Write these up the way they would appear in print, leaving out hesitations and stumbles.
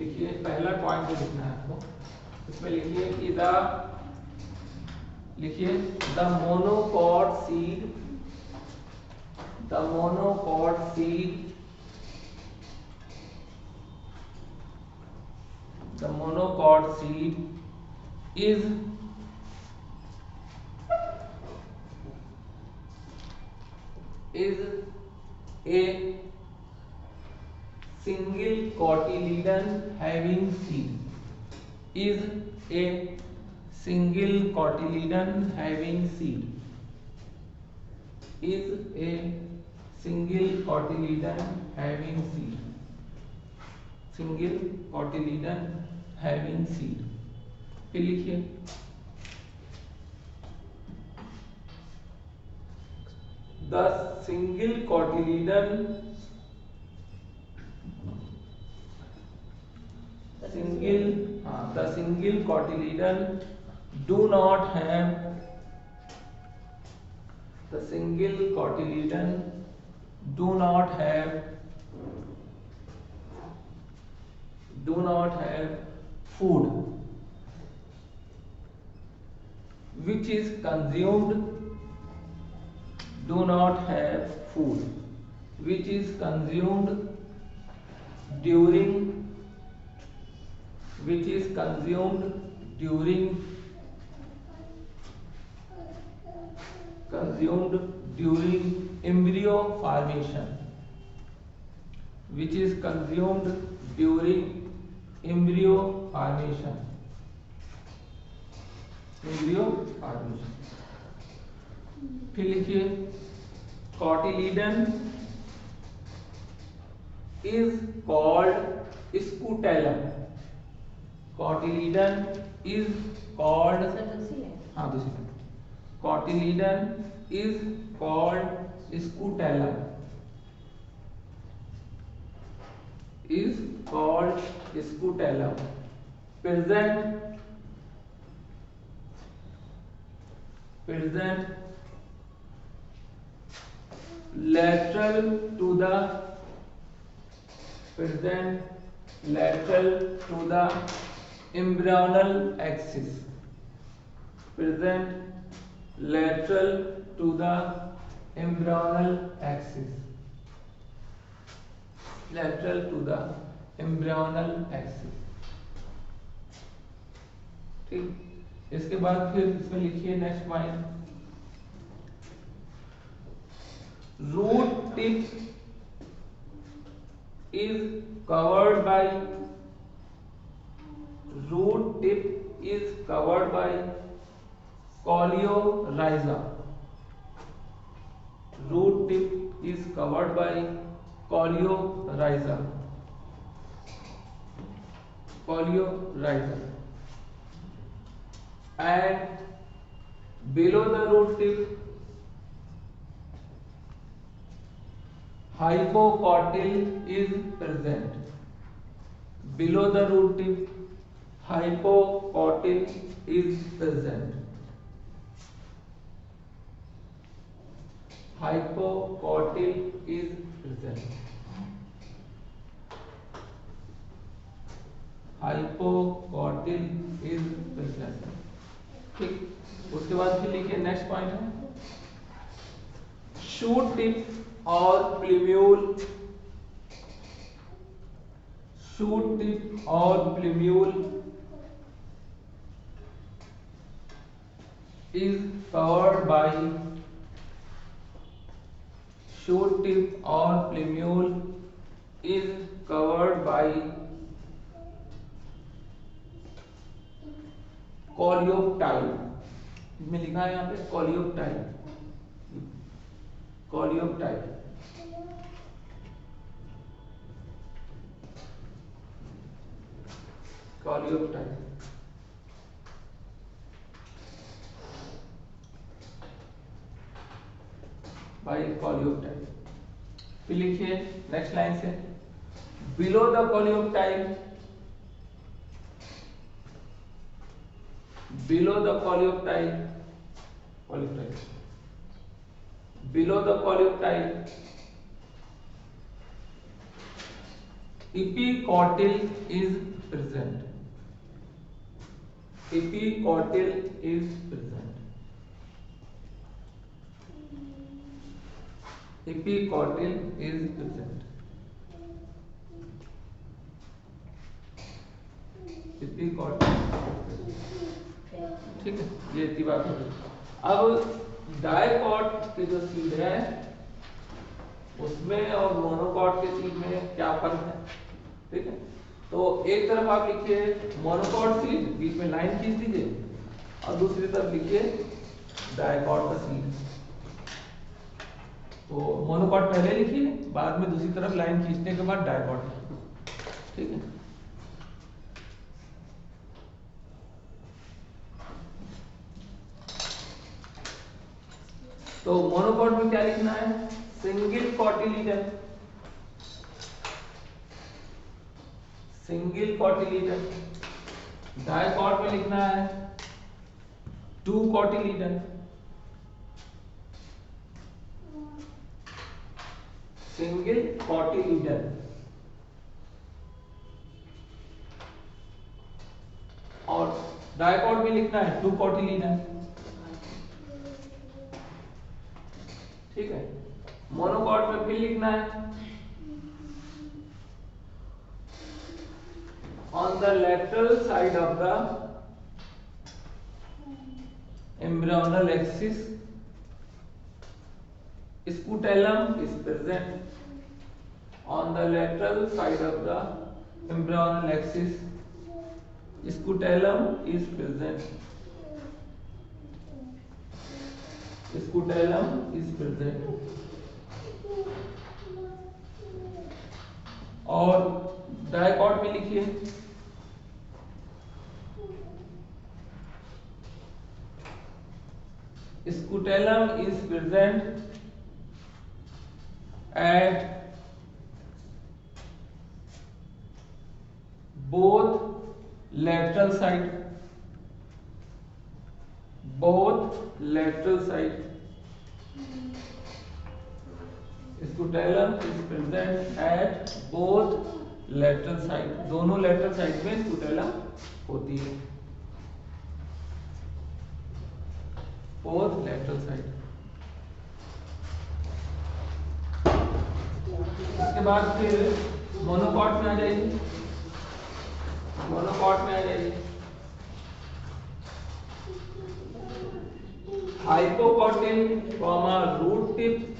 लिखिए, पहला पॉइंट जो लिखना है आपको, इसमें लिखिए कि लिखिए the monocot seed, the monocot seed, the monocot seed is a single cotyledon having seed, is a single cotyledon having seed, is a single cotyledon having seed, single cotyledon having seed। फिर लिखिए the single cotyledon, the single cotyledon do not have, the single cotyledon do not have food which is consumed, do not have food which is consumed during, which is consumed during, consumed during embryo formation, which is consumed during embryo formation, embryo formation। फिर लिखिए cotyledon is called scutellum, cotyledon is called, हाँ दूसरी, cotyledon is called scutellum, is called scutellum, present lateral to the, present lateral to the embryonal axis, present lateral to the embryonal axis, lateral to the embryonal axis। ठीक, इसके बाद फिर इसमें लिखिए next point, root tip is covered by, root tip is covered by coleorhiza, root tip is covered by coleorhiza, coleorhiza, and below the root tip hypocotyl is present, below the root tip hypocotyl is present, hypocotyl is present, hypocotyl is present। ठीक, उसके बाद फिर लिखिए next point है shoot tip और प्लीम्यूल, shoot tip और प्लीम्यूल is covered by, shoot tip or plumule is covered by coleoptile, इसमें लिखा है यहाँ पे coleoptile, coleoptile, coleoptile। भाई coleoptile। फिर लिखिए नेक्स्ट लाइन से below the coleoptile, below the coleoptile, coleoptile, below the coleoptile epicotyl is present. Epicotyl is present. Epicotyl is present. Epicotyl, ठीक है, ये इतनी बात हो गई। अब डायकॉट के जो सीड है उसमें और मोनोकॉट के सीड में क्या फर्क है, ठीक है। तो एक तरफ आप लिखिए मोनोकॉट सीड, बीच में लाइन खींच दीजिए, और दूसरी तरफ लिखिए डायकॉट का सीड। तो मोनोकॉट पहले लिखिए, बाद में दूसरी तरफ लाइन खींचने के बाद डायकॉट, ठीक है। तो मोनोकॉट में क्या लिखना है, single cotyledon, single cotyledon. Dicot में लिखना है टू कॉटिलीडन, सिंगल कॉटिलीडन। और डायकॉट में लिखना है टू कॉटिलीडन, ठीक है। मोनोकॉट में फिर लिखना है on the lateral side of the embryonal axis scutellum is present. On the lateral side of the embryonal axis scutellum is present. Scutellum is present. और डायकॉट में लिखिए scutellum is present at both lateral side, both lateral side. Scutellum is present at both lateral side, दोनों lateral side में scutellum होती है, both lateral side। इसके बाद फिर मोनोकॉट में आ जाइए, मोनोकॉट में आ जाइए। Hypocotyl comma root tip,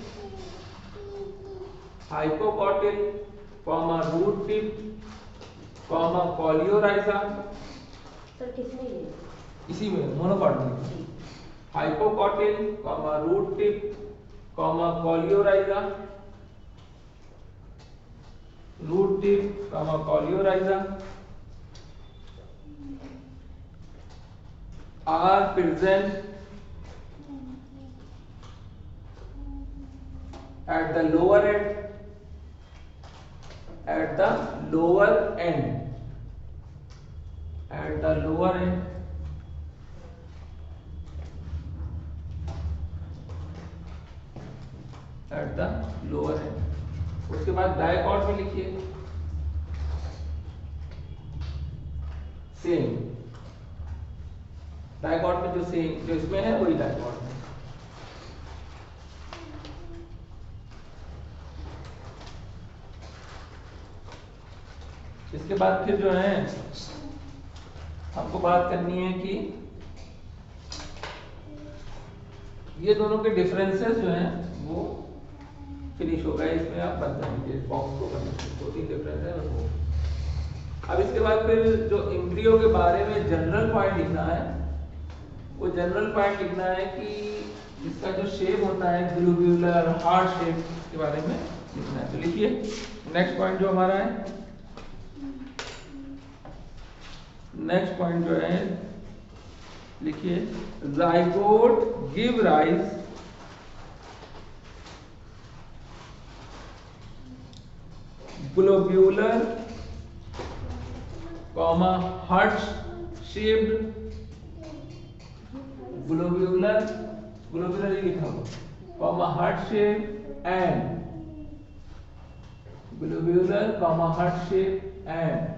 hypocotyl comma root tip comma coleorhiza. Sir किसमें ये? इसी में मोनोकॉट में hypocotyl comma root tip comma coleorhiza, root tip comma coleorhiza are present at the lower end, at the lower end, at the lower end, at the lower end। उसके बाद dicot में लिखिए same, dicot में जो same जो इसमें है वही डायकॉट में। इसके बाद फिर जो है हमको बात करनी है कि ये दोनों के डिफरेंसेस जो हैं वो फिनिश हो गए, इसमें आप बंद कर दीजिए बॉक्स को, दो तीन डिफरेंस है वो। अब इसके बाद फिर जो एम्ब्रियो के बारे में जनरल पॉइंट लिखना है, वो जनरल पॉइंट लिखना है कि इसका जो शेप होता है ग्लोब्यूलर हार्ट शेप के बारे में लिखना है। तो लिखिए नेक्स्ट पॉइंट जो हमारा है, नेक्स्ट पॉइंट जो है लिखिए zygote give rise globular comma heart shaped, globular globular लिखा हुआ comma heart shape and globular, heart shape and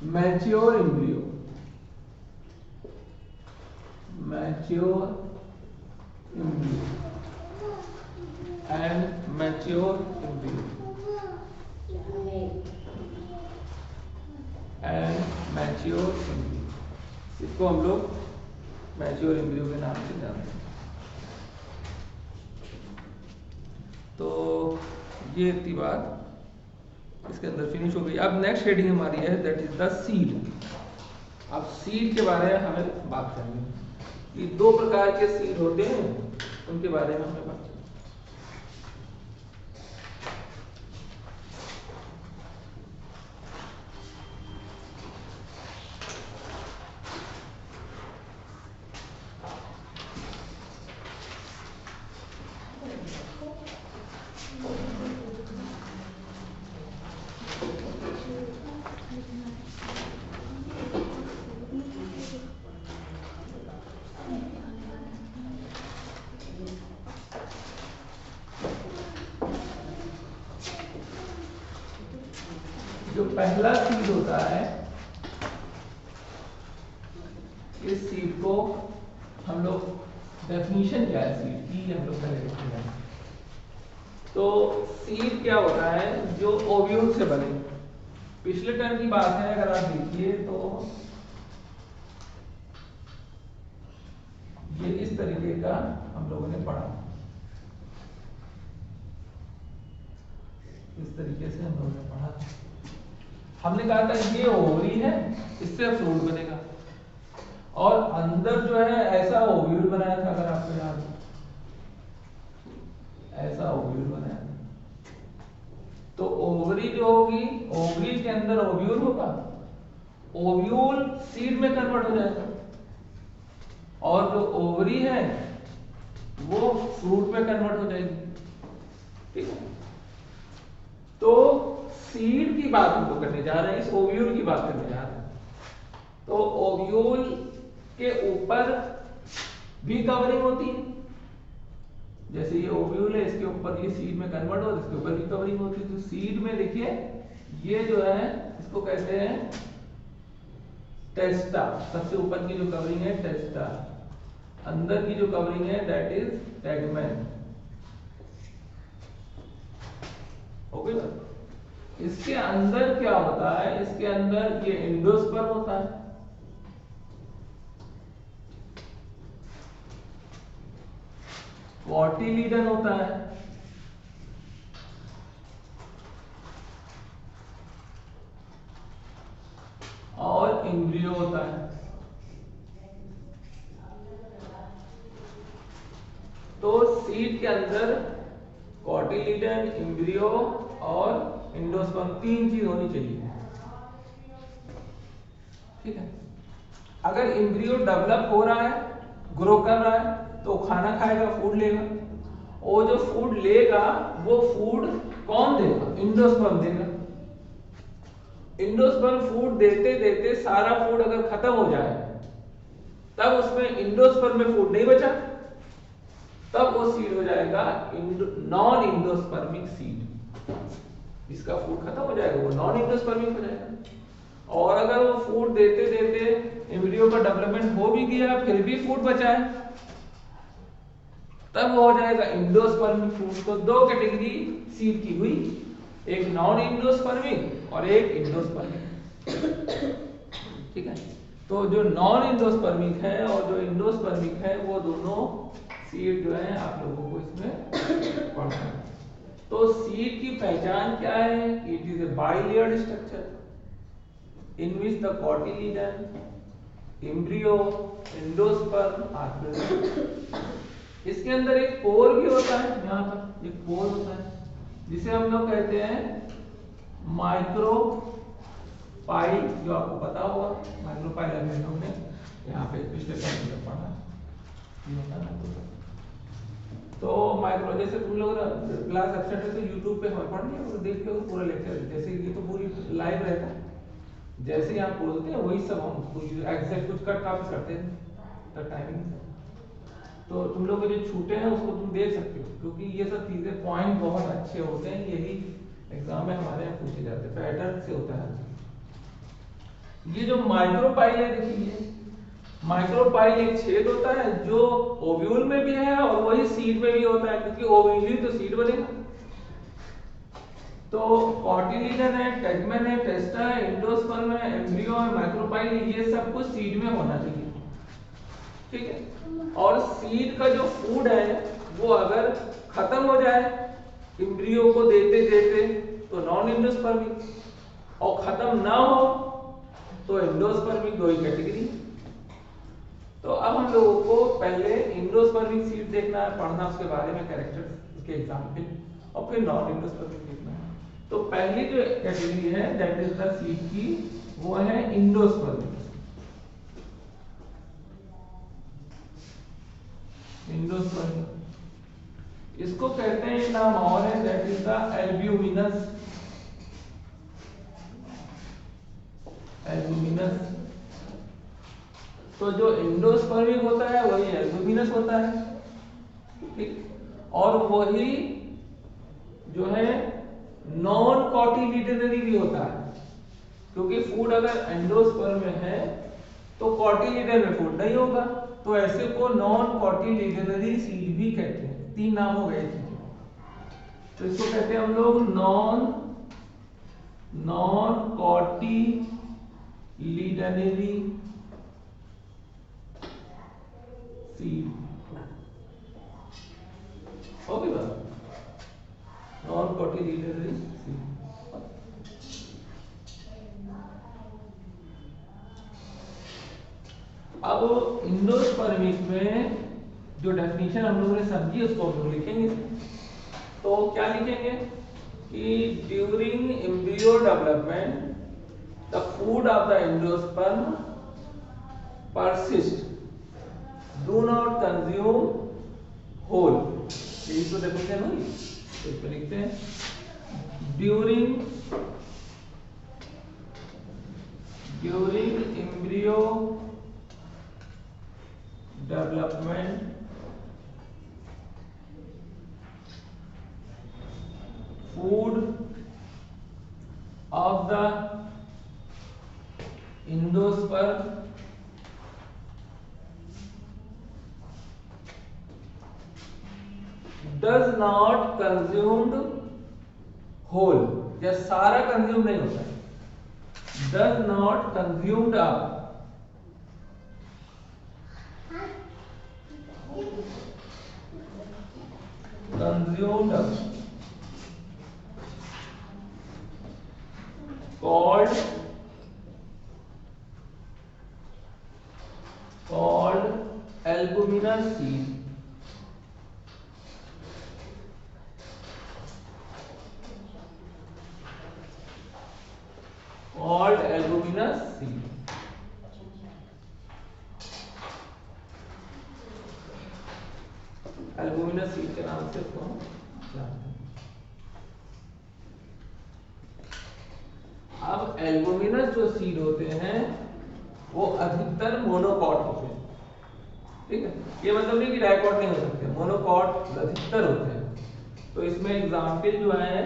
mature embryo. Mature embryo and mature embryo and mature embryo. इसको हम लोग मैच्योर एम्ब्रियो के नाम से जानते हैं। तो ये इतनी बात इसके अंदर फिनिश हो गई। अब नेक्स्ट हेडिंग हमारी है दैट इज द सीड। अब सीड के बारे में हमें बात करनी है। ये दो प्रकार के सीड होते हैं, उनके बारे में हमें बात करनी है। जो पहला सीड होता है, इस सीड को हम लोग डेफिनेशन क्या है सीड की हम लोग पहले देखते हैं। तो सीड क्या होता है? जो ओव्यूल से बने। पिछले टर्म की बात है, अगर आप देखिए तो ये इस तरीके का हम लोगों ने पढ़ा। इस तरीके से हम लोगों ने पढ़ा। हमने कहा था ये ओवरी है, इससे फ्रूट बनेगा, और अंदर जो है ऐसा ओव्यूल बनाया था, अगर आपको याद हो, ऐसा ओव्यूल बनाया था। तो ओवरी जो होगी, ओवरी के अंदर ओव्यूल होगा, ओव्यूल सीड में कन्वर्ट हो जाएगा, और जो ओवरी है वो फ्रूट में कन्वर्ट हो जाएगी। ठीक है, तो सीड की बात हम लोग करने जा रहे हैं, इस ओव्यूल की बात करने जा रहे हैं। तो ओव्यूल के ऊपर भी कवरिंग होती है, जैसे ये ओव्यूल है, इसके ऊपर ये सीड में कन्वर्ट हो, इसके ऊपर भी कवरिंग होती है। तो सीड में देखिए ये जो है इसको कहते हैं टेस्टा। सबसे ऊपर की जो कवरिंग है टेस्टा, अंदर की जो कवरिंग है दैट इज टेगमेन। ओके ना? इसके अंदर क्या होता है? इसके अंदर ये एंडोस्पर्म होता है, कॉटिलीडन होता है, और एम्ब्रियो होता है। तो सीड के अंदर कॉटिलीडन, एम्ब्रियो और एंडोस्पर्म, तीन चीज होनी चाहिए। ठीक है, अगर एम्ब्रियो डेवलप हो रहा है, ग्रो कर रहा है, तो खाना खाएगा, फूड लेगा। वो जो फूड लेगा वो फूड कौन देगा? एंडोस्पर्म देगा। एंडोस्पर्म फूड देते देते सारा फूड अगर खत्म हो जाए, तब उसमें एंडोस्पर्म में फूड नहीं बचा, तब वो सीड हो जाएगा नॉन एंडोस्पर्मिक सीड। इसका फूड खत्म हो जाएगा, वो नॉन एंडोस्पर्मिक हो जाएगा। और अगर वो फूड देते देते एम्ब्रियो का डेवलपमेंट हो भी गया, फिर भी फूड बचा है, तब वो हो जाएगा एंडोस्पर्मिक फूड। तो दो कैटेगरी सीड की हुई, एक नॉन एंडोस्पर्मिक और एक एंडोस्पर्मिक। ठीक है, तो जो नॉन एंडोस्पर्मिक है और जो एंडोस्पर्मिक है, वो दोनों सीड जो है आप लोगों को इसमें पढ़ना है। तो सीड की पहचान क्या है? It is a bilayered structure in which the cotyledon, embryo, endosperm are present. इसके अंदर एक पोर भी होता है, यहाँ पर एक पोर होता है, जिसे हम लोग कहते हैं माइक्रोपाइल, जो आपको पता होगा। माइक्रोपाइल अभी हमने यहाँ पे पिछले टर्म में पढ़ा, ये होता है। तो माइक्रो, जैसे तुम लोग क्लास एब्सेंट है तो यूट्यूब पे हमें पढ़ लिया, देख के पूरा लेक्चर, जैसे ये तो पूरी लाइव रहता है, जैसे ही आप बोलते हैं वही सब हम कुछ एग्जैक्ट कुछ कट कॉपी करते हैं टाइमिंग। तो तुम लोग के जो छूटे हैं उसको तुम देख सकते हो, क्योंकि ये सब चीजें पॉइंट बहुत अच्छे होते हैं, यही एग्जाम में हमारे यहाँ पूछे जाते हैं, पैटर्न से होता है। ये जो माइक्रोपाइल है, देखिए माइक्रोपाइल एक छेद होता है जो ओव्यूल में भी है और वही सीड में भी होता है, क्योंकि ओव्यूल ही तो सीड बनेगा। तो कॉटिलिडन है, टेगमेन है, टेस्टा है, एंडोस्पर्म है, एम्ब्रियो है, माइक्रोपाइल, ये सब कुछ सीड में होना चाहिए, ठीक है। और सीड का जो फूड है वो अगर खत्म हो जाए एम्ब्रियो को देते देते तो नॉन एंडोस्पर्मिक, और खत्म ना हो तो एंडोस्पर्मिक, दो ही कैटेगरी। तो अब हम लोगों को पहले एंडोस्पर्मिक सीड देखना है, पढ़ना उसके बारे में, कैरेक्टर्स, उसके एग्जाम्पल, और फिर नॉन एंडोस्पर्मिक देखना है। तो पहली जो कैटेगरी है दैट इज द सीड की, वो है एंडोस्पर्मिक। एंडोस्पर्मिक इसको कहते हैं, नाम और है, that is the albuminous. Albuminous, तो जो एंडोस्पर्मिक होता है वही एल्ब्यूमिनस होता है, ठीक। और वही जो है नॉन कॉटिलिडनरी भी होता है, क्योंकि फूड अगर एंडोस्पर्म में है तो कॉटिलिडन में फूड नहीं होगा, तो ऐसे को नॉन कॉटिलिडनरी सीड भी कहते हैं। तीन नाम हो गए थे, तो इसको कहते हैं हम लोग नॉन कॉटिलिडनरी सीड, ओके बात, नॉन कॉटिलिडनरी सीड। अब एंडोस्पर्मिक में जो डेफिनेशन हम लोगों ने समझी उसको हम लोग लिखेंगे। तो क्या लिखेंगे कि during embryo development the food of the endosperm persist, do not consume whole, यही तो डेफिनेशन हुई। तो इसमें लिखते हैं during embryo development food of the endosperm does not consumed whole, या सारा कंज्यूम नहीं होता है, does not consumed up consumed up called albuminous seed, called albuminous seed। Albuminous seed के नाम से इसको हम जानते हैं। अब एल्बुमिनस जो सीड होते हैं वो अधिकतर मोनोकॉट होते हैं, ठीक है। ये मतलब नहीं कि डाइकॉट नहीं हो सकते, मोनोकॉट अधिकतर होते हैं। तो इसमें एग्जाम्पल जो है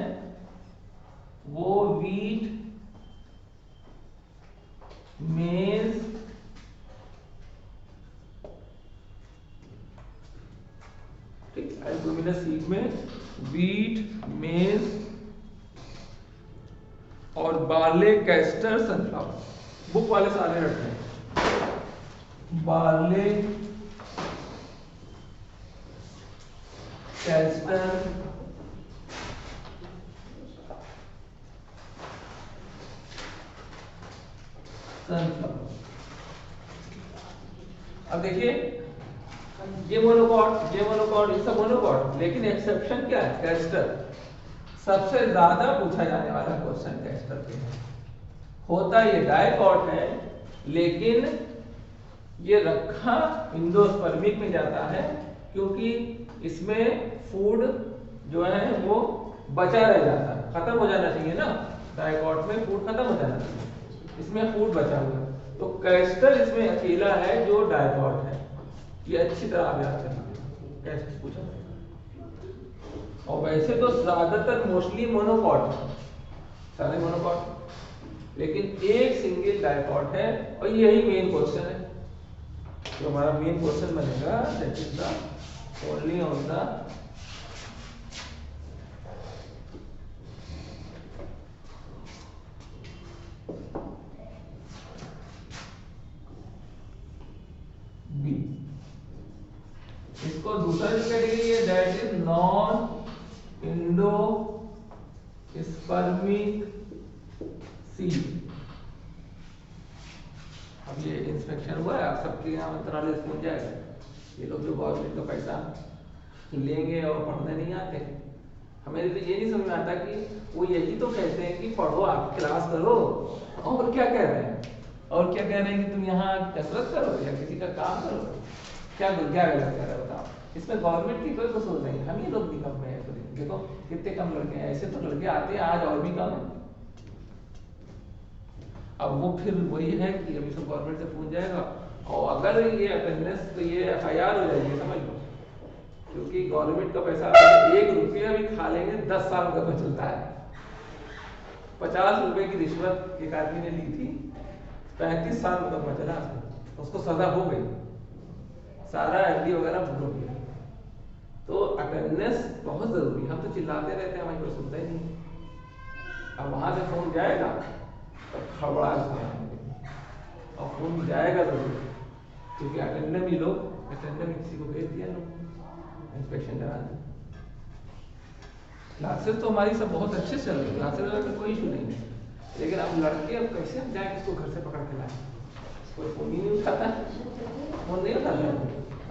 वो वीट, मेज, ठीक, एल्बुमिनस सीड में वीट, मेज और बार्ले, कैस्टर, सनफ्लावर, बुक वाले सारे रखते हैं। Barley, castor, sunflower. अब देखिए ये मोनोकॉट, ये मोनोकॉट, ये सब मोनोकॉट, लेकिन एक्सेप्शन क्या है, कैस्टर। सबसे ज्यादा पूछा जाने वाला क्वेश्चन कैस्टर पे है। होता ये डाइकॉट है, लेकिन ये रखा एंडोस्पर्मिक में जाता है, क्योंकि इसमें फूड जो है वो बचा रह जाता है, खत्म हो जाना चाहिए ना, डाइकॉट में फूड खत्म हो जाना चाहिए, इसमें फूड बचा हुआ है। तो कैस्टर इसमें अकेला है जो डाइकॉट है, ये अच्छी तरह आप याद करना। कैसे पूछा जाएगा। और वैसे तो ज्यादातर मोस्टली मोनोकॉट, सारे मोनोकॉट, लेकिन एक सिंगल डाइकॉट है और यही मेन क्वेश्चन है। तो हमारा मेन क्वेश्चन बनेगा that is the only on the B. इसको दूसरा जो कैटेगरी है that is non endospermic seed. अब ये इंस्पेक्शन हुआ है, आप सबके यहाँ मंत्रालय से पहुंच जाएगा। ये लोग जो गवर्नमेंट का पैसा लेंगे और पढ़ने नहीं आते, हमें तो ये नहीं समझ में आता कि वो यही तो कहते हैं कि पढ़ो, आप क्लास करो, और क्या कह रहे हैं, और क्या कह रहे हैं कि तुम यहाँ कसरत करो या किसी का काम करो। क्या क्या गलत कह रहे हो बताओ। इसमें गवर्नमेंट की कोई कसूर नहीं, हम ही लोग निकम्मे हैं। तो देखो कितने कम लड़के हैं, ऐसे तो लड़के आते हैं आज और भी कम है। अब वो फिर वही है कि अभी सब गवर्नमेंट से पूछ जाएगा, और अगर ये अटेंडेंस तो ये FIR हो जाएगी, समझ लो। क्योंकि गवर्नमेंट का पैसा 1 रुपया भी खा लेंगे 10 साल का तो चलता है। 50 रुपए की रिश्वत एक आदमी ने ली थी, 35 साल मुकदमा चला, उसको सजा हो गई, सारा FD वगैरह भूल हो गया। तो अटेंडेंस बहुत जरूरी है। हम तो चिल्लाते रहते हैं, हमारी कोई सुनता ही नहीं। अब वहां से फोन जाएगा तो खबड़ा और फोन जाएगा जरूर, क्योंकि अटेंडेंस भी लोग अटेंडेंस किसी को भेज दिया, लोग इंस्पेक्शन करा दिया। क्लासेस तो हमारी सब बहुत अच्छे से चल रही है, क्लासेस में कोई इशू नहीं है, लेकिन अब लड़के अब कैसे हम जाए किसको घर से पकड़ के लाए। कोई फोन ही नहीं उठाता, फोन नहीं उठाता,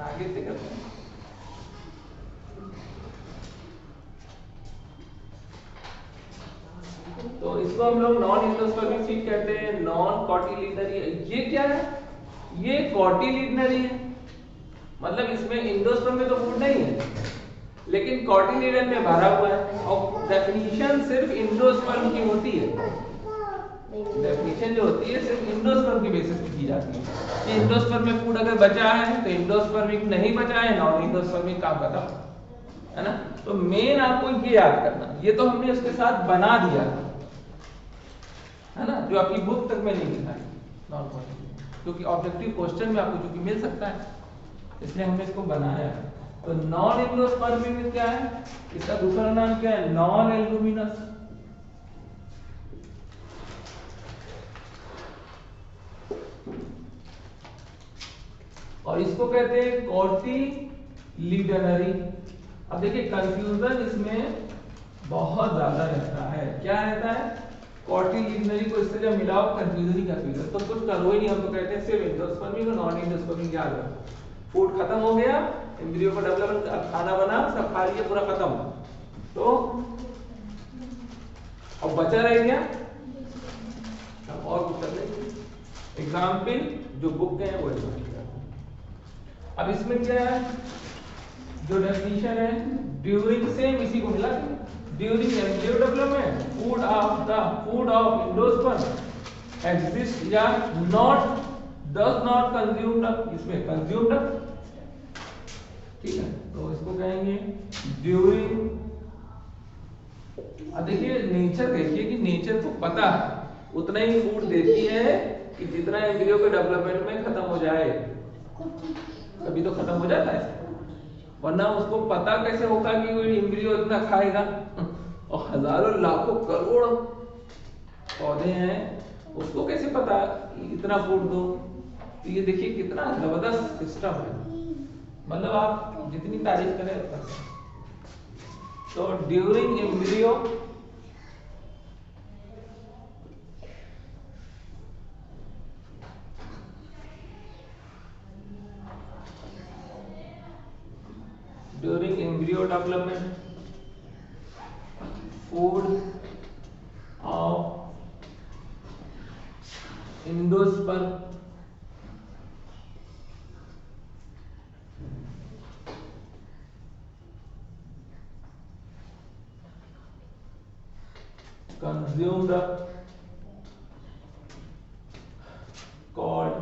आगे से करते हैं। तो इसको हम लोग नॉन इंडोस्पर्मिक सीड कहते हैं, नॉन कॉटिलिडनरी। ये क्या है? ये कॉटिलिडनरी है, मतलब इसमें इंडोस्पर्म में तो फूड नहीं है, लेकिन कॉटिलिडन में भरा हुआ है। और डेफिनेशन सिर्फ इंडोस्पर्म की होती है, डेफिनेशन जो होती है सिर्फ इंडोस्पर्म की बेसिस पे की जाती है कि इंडोस्पर्म में फूड अगर बचा है तो इंडोस्पर्मिक, नहीं बचा है नॉन इंडोस्पर्मिक, काम खत्म, है ना। तो मेन आपको ये याद करना, ये तो हमने उसके साथ बना दिया है ना, जो आपकी बुक तक में नहीं लिखा है नॉन कॉटिलिडन, क्योंकि ऑब्जेक्टिव क्वेश्चन में आपको चूंकि मिल सकता है, इसलिए हमने इसको बनाया है। तो नॉन इंडोस्पर्मिक में क्या है, इसका दूसरा नाम क्या है? Non albuminous. और इसको कहते हैं कॉटिलिडनरी। अब देखिए कंफ्यूजन इसमें बहुत ज्यादा रहता है। क्या रहता है? कॉटिलिडनरी को इससे जब मिलाओ कंफ्यूजन ही कंफ्यूजन, तो कुछ करो ही नहीं। हम तो कहते हैं सिर्फ इंडोस्पर्मिक और नॉन इंडोस्पर्मिक याद रखो। फूड खत्म हो गया, एम्ब्रियो का डेवलपमेंट, खाना बना, सब खा लिया, पूरा खत्म, तो अब बचा रह गया अब और कुछ कर लेंगे। एग्जाम्पल जो बुक है वो लिखा। अब इसमें क्या है, जो डेफिनेशन है, ड्यूरिंग, सेम इसी को मिला के during embryo development food of endosperm exist या not, does not consumed up, इसमें कंज्यूम्ड अप, ठीक है। तो इसको कहेंगे ड्यूरिंग। अब देखिए नेचर, देखिए कि नेचर को पता है उतना ही फूड देती है कि जितना एम्ब्रियो के डेवलपमेंट में खत्म हो जाए। कभी तो खत्म हो जाता है, वरना उसको पता कैसे होगा कि वो एम्ब्रियो इतना खाएगा। और हजारों लाखों करोड़ पौधे हैं, उसको कैसे पता कि इतना फूड दो। तो ये देखिए कितना जबरदस्त सिस्टम है, मतलब आप जितनी तारीफ करें उतना। तो during embryo development, food of endosperm consumed called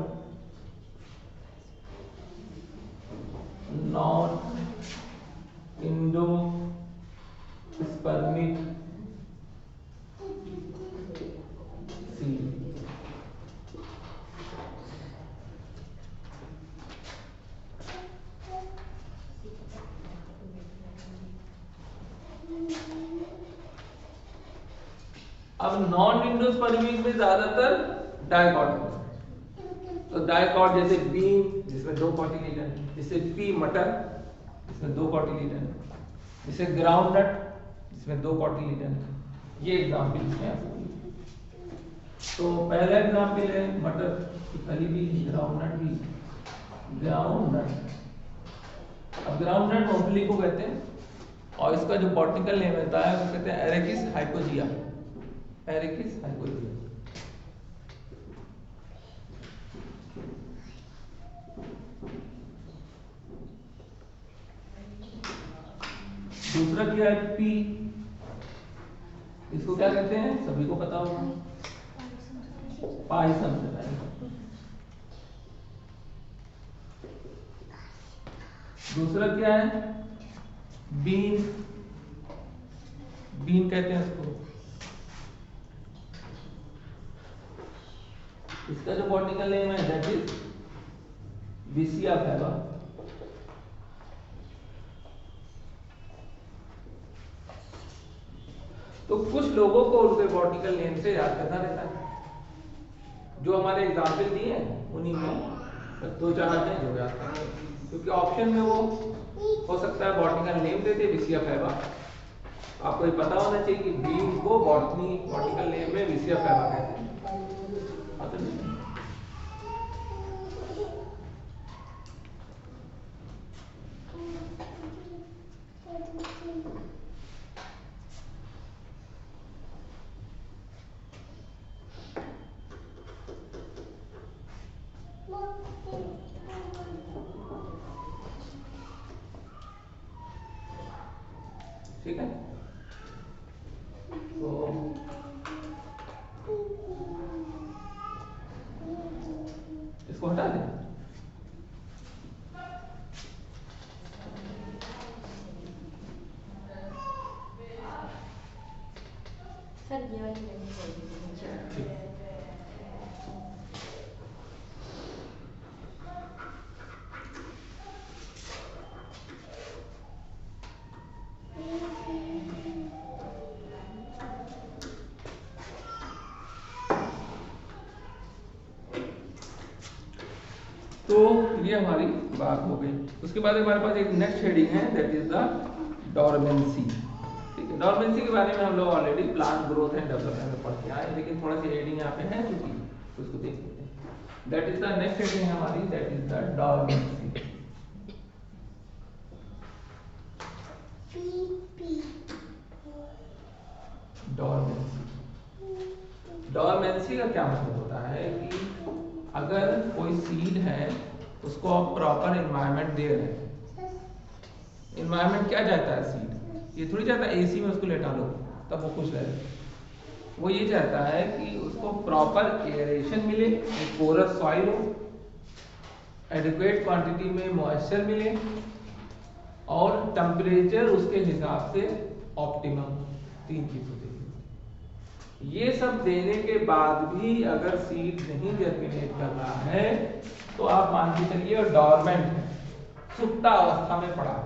non अब नॉन एंडोस्पर्मिक में ज्यादातर डायकॉट होता है। तो डायकॉट जैसे बीन जिसमें 2 कॉटिलीडन, जैसे पी मटर जिसमें 2 कॉटिलीडन, जैसे ग्राउंडनट जिसमें 2 कॉटिलीडन। ये एग्जांपल हैं। तो पहला एग्जांपल है मटर की फली भी, ग्राउंडनट भी। ग्राउंडनट, अब ग्राउंडनट मूंगफली को कहते हैं और इसका जो बॉटनिकल नेम होता है वो कहते हैं एरेकिस हाइपोजिया। एरेकिस हाइपोजिया। दूसरा क्या है पी, इसको क्या कहते हैं सभी को पता होगा, पायसम से पहले। दूसरा क्या है बीन, बीन कहते हैं इसको। इसका जो बॉटनिकल नेम है दैट इज विसिया फैबा। तो कुछ लोगों को उनके बॉटनिकल नेम से याद करना रहता है। जो हमारे एग्जाम्पल दिए हैं उन्हीं में 2-4 हैं जो याद करते हैं, क्योंकि ऑप्शन में वो हो सकता है बॉटनिकल नेम देते विसिया फैबा। आपको ये पता होना चाहिए कि बीन को बॉटनिकल नेम में विसिया फैबा कहते हैं। ठीक है, तो इसको हटा दें। सर ये वाली लेनी चाहिए। तो ये हमारी बात हो गई। उसके बाद हमारे पास एक नेक्स्ट हेडिंग है दैट इज द डॉर्मेंसी। ठीक है, डॉर्मेंसी के बारे में हम लोग already plant growth and development में पढ़ के आए, लेकिन थोड़ा सी हेडिंग यहाँ पे है चूंकि तो उसको देख लेते हैं। That is the next heading हमारी that is the dormancy. Dormancy, dormancy का क्या मतलब होता है कि अगर कोई सीड है उसको आप प्रॉपर एनवायरनमेंट दे रहे हैं। एनवायरनमेंट क्या चाहता है सीड, ये थोड़ी चाहता है एसी में उसको लेटा लो तब वो खुश रहे। वो ये चाहता है कि उसको प्रॉपर एयरेशन मिले, एक पोरस सॉइल हो, एडिक्वेट क्वांटिटी में मॉइस्चर मिले और टेम्परेचर उसके हिसाब से ऑप्टिमम। 3 चीज होती है। ये सब देने के बाद भी अगर सीड नहीं जर्मिनेट कर रहा है तो आप मान के चलिए डॉर्मेंट है, सुप्ता अवस्था में पड़ा है।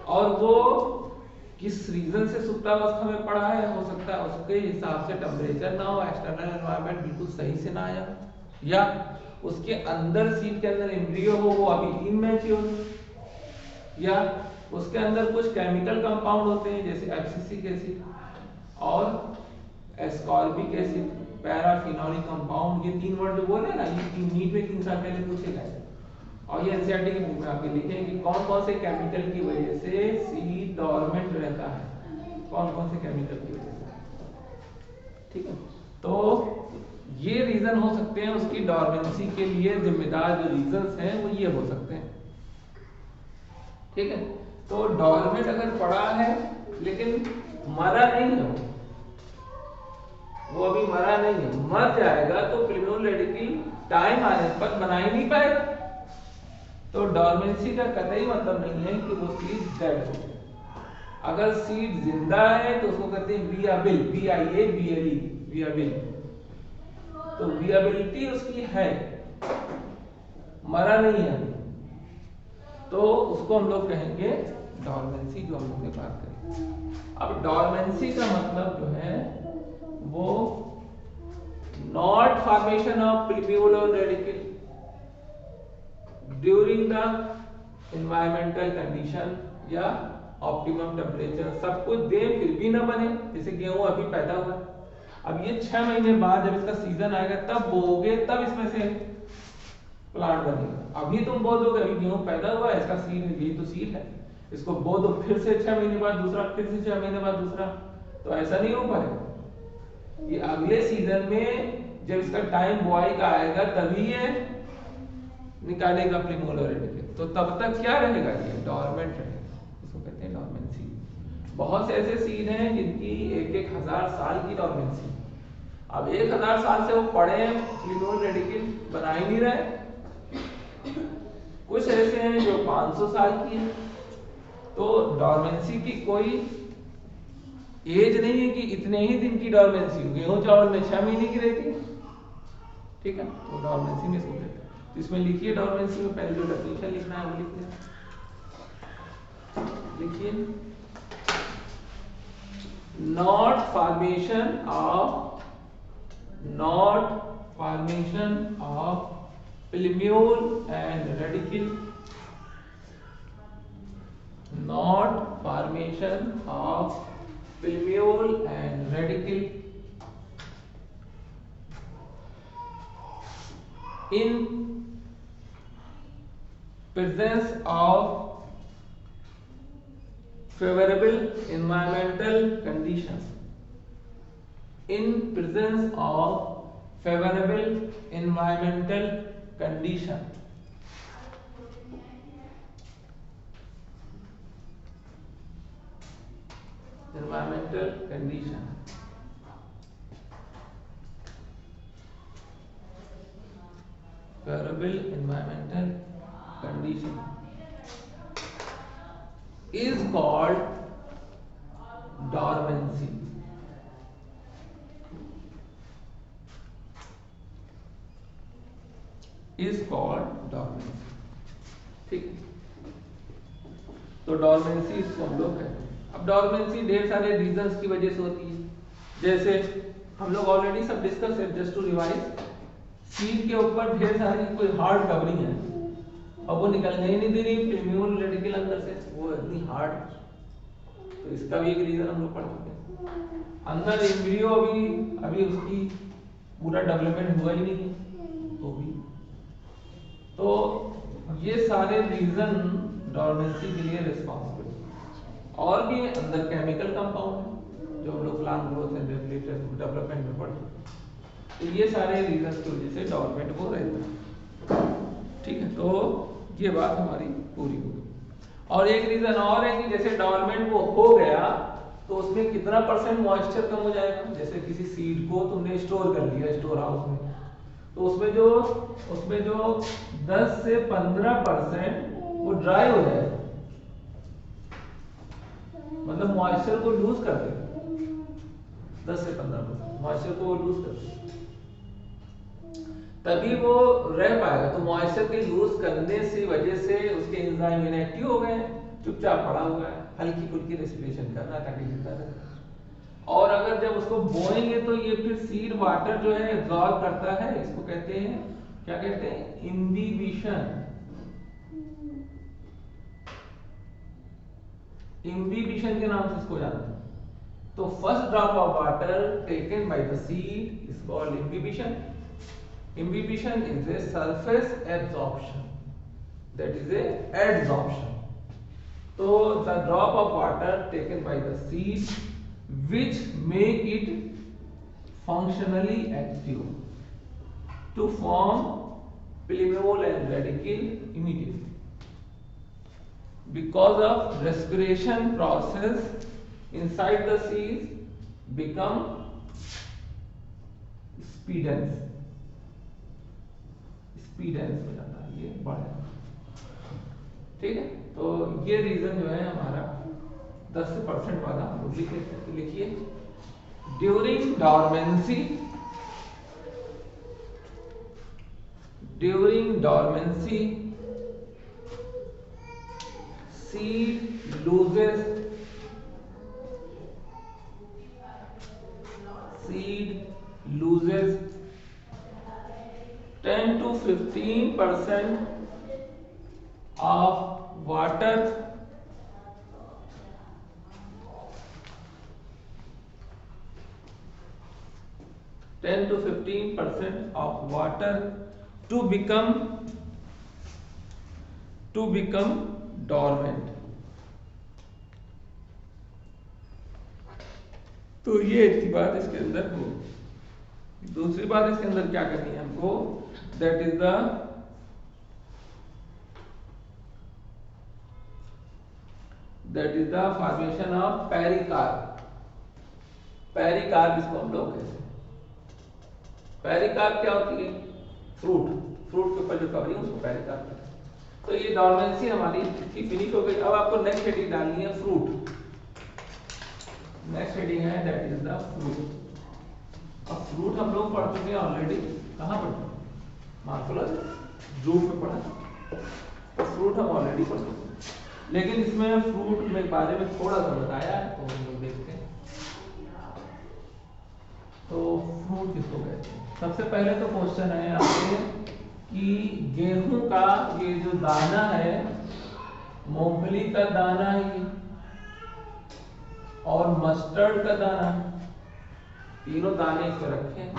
और वो किस रीजन से सुप्ता अवस्था में पड़ा है, हो सकता है उसके हिसाब से टेम्परेचर ना हो, एक्सटर्नल एनवायरनमेंट बिल्कुल सही से ना आया, या उसके अंदर सीड के अंदर एम्ब्रियो हो वो अभी इनमैच्योर, या उसके अंदर कुछ केमिकल कंपाउंड होते हैं जैसे एब्सिसिक एसिड और एस्कॉर्बिक एसिड, पैराफिनोलिक कंपाउंड। ये 3 वर्ड जो बोले ना, ये नीट में 3 साल पहले पूछे गए और ये एनसीईआरटी की बुक में आपके लिखे हैं कि कौन कौन से केमिकल की वजह से सीड डॉर्मेंट रहता है, कौन कौन से केमिकल की वजह से। ठीक है, तो ये रीजन हो सकते हैं उसकी डॉर्मेंसी के लिए जिम्मेदार जो रीजंस हैं वो ये हो सकते हैं। ठीक है, तो डॉर्मेंट अगर पड़ा है लेकिन मरा नहीं है, वो अभी मरा नहीं है, मर जाएगा तो प्लिमोलेडिकल टाइम आने पर बना ही नहीं पाएगा। तो डॉर्मेंसी का कतई मतलब नहीं है कि वो सीड डेड हो। अगर सीड जिंदा है तो उसको कहते हैं वियाबल, VIABLE, वियाबल। तो वियाबिलिटी उसकी है, मरा नहीं है, तो उसको हम लोग कहेंगे डॉर्मेंसी, जो हम लोग ने बात करी। अब डॉर्मेंसी का मतलब जो है वो नॉट फॉर्मेशन ऑफ प्रिम्यूल और radical during the environmental condition या ऑप्टिमम टेम्परेचर, सब कुछ दे फिर भी ना बने। जैसे गेहूं अभी पैदा हुआ, अब ये 6 महीने बाद जब इसका सीजन आएगा तब बोओगे, तब इसमें से प्लांट बनेगा। अभी तुम बो दोगे, अभी गेहूं पैदा हुआ है, इसका सीड है, यही तो सीड है, इसको बो दो, फिर से 6 महीने बाद दूसरा, फिर से 6 महीने बाद दूसरा, तो ऐसा नहीं हो पाएगा। ये अगले सीजन में जब इसका टाइम बुआई का आएगा तभी ये निकालेगा प्रिम्यूल और रेडिकल, तो तब तक क्या रहेगा, ये डॉर्मेंट रहेगा, इसको कहते हैं डॉर्मेंसी। बहुत से ऐसे सीड हैं जिनकी 1-1 हजार साल की डॉर्मेंसी। अब 1000 साल से वो पड़े हैं, प्रिम्यूल रेडिकल बना ही नहीं रहे। कुछ ऐसे हैं जो 500 साल की है। तो डॉर्मेंसी की कोई एज नहीं है कि इतने ही दिन की डॉर्मेंसी। गेहूं चावल में 6 महीने की रहती है, ठीक है, तो डॉर्मेंसी में इसको कहते हैं। तो इसमें लिखिए डॉर्मेंसी में पहले जो डेफिनेशन लिखना है वो लिखिए, not formation of plumule and radicle, not formation of plumule and radicle in presence of favorable environmental conditions, in presence of favorable environmental condition, environmental condition, favorable environmental condition is called dormancy, is called dormancy, ठीक। तो dormancy इसको हम लोग कहते हैं। अब dormancy ढेर सारे रीजंस की वजह से होती है, जैसे हम लोग ऑलरेडी सब डिस्कस है, जस्ट टू रिवाइज, सीड के ऊपर ढेर सारी कोई हार्ड कवरिंग है और वो निकलने ही नहीं दे रही प्रिम्यूल रेडिकल अंदर से, वो इतनी हार्ड, तो इसका भी एक रीजन हम लोग पढ़ चुके हैं। अंदर एम्ब्रियो अभी उसकी पूरा डेवलपमेंट हुआ ही नहीं है, तो ये सारे रीजन डॉर्मेंसी के लिए रिस्पॉन्सिबल है। और भी अंदर केमिकल कंपाउंड है जो हम लोग प्लांट ग्रोथ एंड डेवलपमेंट में पढ़ चुके हैं, तो ये सारे रीजन की वजह से डॉर्मेंट वो रहता है, ठीक है। तो ये बात हमारी पूरी हो गई। और एक रीजन और है कि जैसे डॉर्मेंट वो हो गया तो उसमें कितना % मॉइस्चर कम हो जाएगा। जैसे किसी सीड को तुमने स्टोर कर लिया स्टोर हाउस में, तो उसमें जो 10 से 15% वो ड्राई हो जाएगा, मतलब मॉइस्चर को लूज कर देगा, 10 से 15% मॉइस्चर को वो लूज कर देगा, तभी वो रह पाएगा। तो मॉइस्चर के लूज करने से वजह से उसके एंजाइम इनएक्टिव हो गए, चुपचाप पड़ा हुआ है, हल्की फुल्की रेस्पिरेशन कर रहा है ताकि जिंदा रहे। और अगर जब उसको बोएंगे तो ये फिर सीड वाटर जो है एब्जॉर्ब करता है, इसको कहते हैं, क्या कहते हैं, इम्बिबिशन। इम्बिबिशन के नाम से इसको जानते हैं। तो first drop of water taken by the seed is called imbibition. Imbibition is a surface absorption, that is a adsorption. So the drop of water taken by the seed which make it functionally active to form plumule and radicle immediately because of respiration process inside the seeds become speedens हो जाता है, ये बढ़े, ठीक है। तो ये reason जो है हमारा 10% वाला हम लोग लिखिए, during dormancy seed loses 15% of water to 15% of water to become dormant। तो ये एक बात इसके अंदर हो। दूसरी बात इसके अंदर क्या करनी है हमको, that is the formation of pericarp. Pericarp इसको हम लोग कहते हैं। पेरिकार्प क्या होती है? फ्रूट के ऊपर जो कवरिंग उसको पेरिकार्प कहते हैं। तो ये डॉर्मेंसी हमारी इसकी फिनिश हो गई। अब आपको नेक्स्ट हेडिंग डालनी है फ्रूट। नेक्स्ट हेडिंग है दैट इज द फ्रूट। अब फ्रूट हम लोग पढ़ चुके हैं ऑलरेडी। कहाँ पढ़ चुके? मार्कोलॉजी जूम में पढ़ा। तो फ्रूट हम ऑलरेडी पढ़ चुके हैं, लेकिन इसमें फ्रूट में बारे में थोड़ा सा बताया है, तो हम लोग देखते हैं। तो फ्रूट किसको कहते हैं? सबसे पहले तो क्वेश्चन है आपसे कि गेहूं का ये जो दाना है, मूंगफली का दाना है और मस्टर्ड का दाना, तीनों दाने इसमें रखे हैं।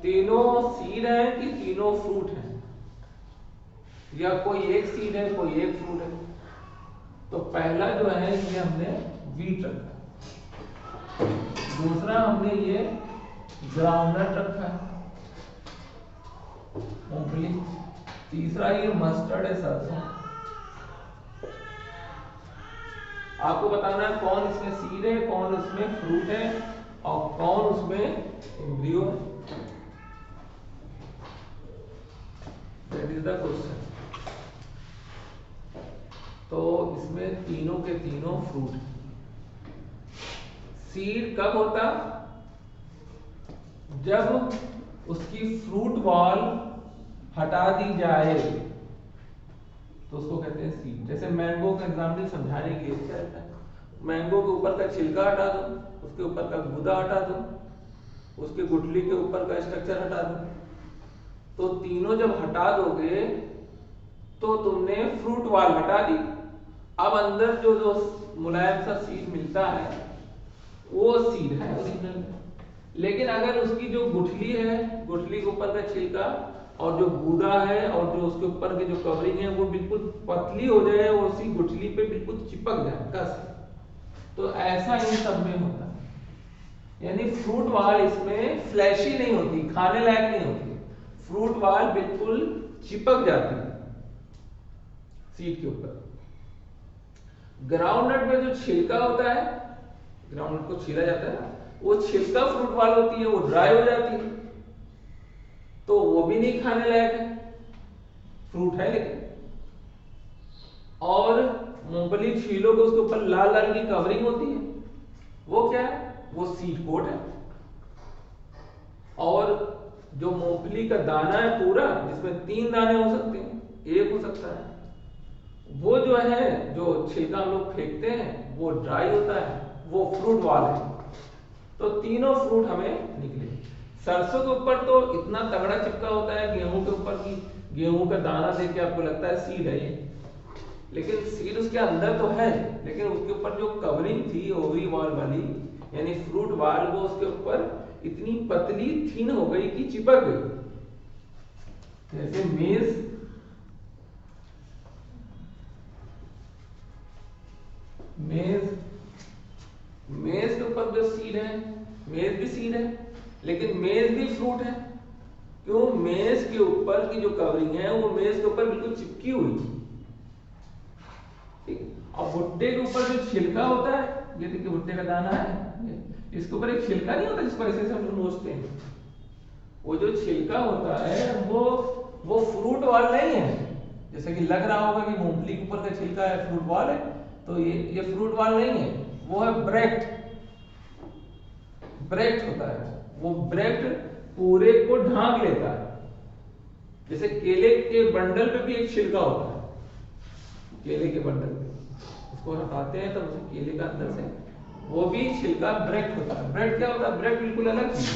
तीनों सीड है कि तीनों फ्रूट है, या कोई एक सीड है कोई एक फ्रूट है? तो पहला जो है ये हमने व्हीट रखा, दूसरा हमने ये ग्राउंडनट रखा है मूंगफली, तीसरा ये मस्टर्ड है सरसों। आपको बताना है कौन इसमें सीड है, कौन उसमें फ्रूट है और कौन उसमें एम्ब्रियो है। That is the question. तो इसमें तीनों के तीनों फ्रूट। सीड कब होता? जब उसकी फ्रूट बॉल हटा दी जाए तो उसको कहते हैं सीड। जैसे मैंगो का एग्जाम्पल समझाने के लिए क्या रहता है, मैंगो के ऊपर का छिलका हटा दो, उसके ऊपर का गूदा हटा दो, उसके गुठली के ऊपर का स्ट्रक्चर हटा दो, तो तीनों जब हटा दोगे तो तुमने फ्रूट बॉल हटा दी। अब अंदर जो जो मुलायम सा सीड मिलता है वो सीड है ओरिजिनल। लेकिन अगर उसकी जो गुठली है, गुठली के ऊपर का छिलका और जो गूदा है और जो उसके ऊपर की जो कवरिंग है वो बिल्कुल पतली हो जाए और उसी गुठली पे बिल्कुल चिपक जाए कस, तो ऐसा इन सब में होता है। यानी फ्रूट वाल इसमें फ्लैशी नहीं होती, खाने लायक नहीं होती, फ्रूट वाल बिल्कुल चिपक जाती है सीड के ऊपर। ग्राउंडनट में जो छिलका होता है, ग्राउंडनट को छीला जाता है, वो छिलका फ्रूट वाल होती है, वो ड्राई हो जाती है, तो वो भी नहीं खाने लायक है, फ्रूट है लेकिन। और मूंगफली छीलो तो उसके ऊपर लाल लाल की कवरिंग होती है, वो क्या है? वो सीड कोट है। और जो मूंगफली का दाना है पूरा, जिसमें 3 दाने हो सकते हैं, एक हो सकता है, वो जो है जो छिलका हम लोग फेंकते हैं वो ड्राई होता है, वो फ्रूट वाल है। तो तीनों फ्रूट हमें निकले। सरसों के ऊपर तो इतना तगड़ा चिपका होता है गेहूं के ऊपर की गेहूं का दाना देख के आपको लगता है सीड है ये, लेकिन सीड उसके अंदर तो है, लेकिन उसके ऊपर जो कवरिंग थी ओवरी वॉल वाली यानी फ्रूट वाल, वो उसके ऊपर इतनी पतली थिन हो गई कि चिपक गई। जैसे मेज के ऊपर जो सीड है, मेज भी सीड है लेकिन मेज भी फ्रूट है। क्यों? मेज के ऊपर की जो कवरिंग है वो मेज के ऊपर बिल्कुल चिपकी हुई है। और भुट्टे के ऊपर जो छिलका होता है, ये देखिए भुट्टे का दाना है, इसके ऊपर एक छिलका नहीं होता जिस पर ऐसे हम लोग नोचते हैं, वो जो छिलका होता है वो फ्रूट वाल नहीं है। जैसे कि लग रहा होगा कि मूंगफली के ऊपर का छिलका है फ्रूट वाल है, तो ये फ्रूट वाल नहीं है, वो है ब्रेक्ट होता है। वो ब्रेक्ट पूरे को ढांक लेता है। जैसे केले के बंडल पे भी एक छिलका होता है, केले के बंडल पे उसको हटाते हैं तब उसे केले का अंदर से वो भी छिलका ब्रेक्ट होता है। ब्रेक्ट क्या होता है? ब्रेक्ट बिल्कुल अलग चीज है।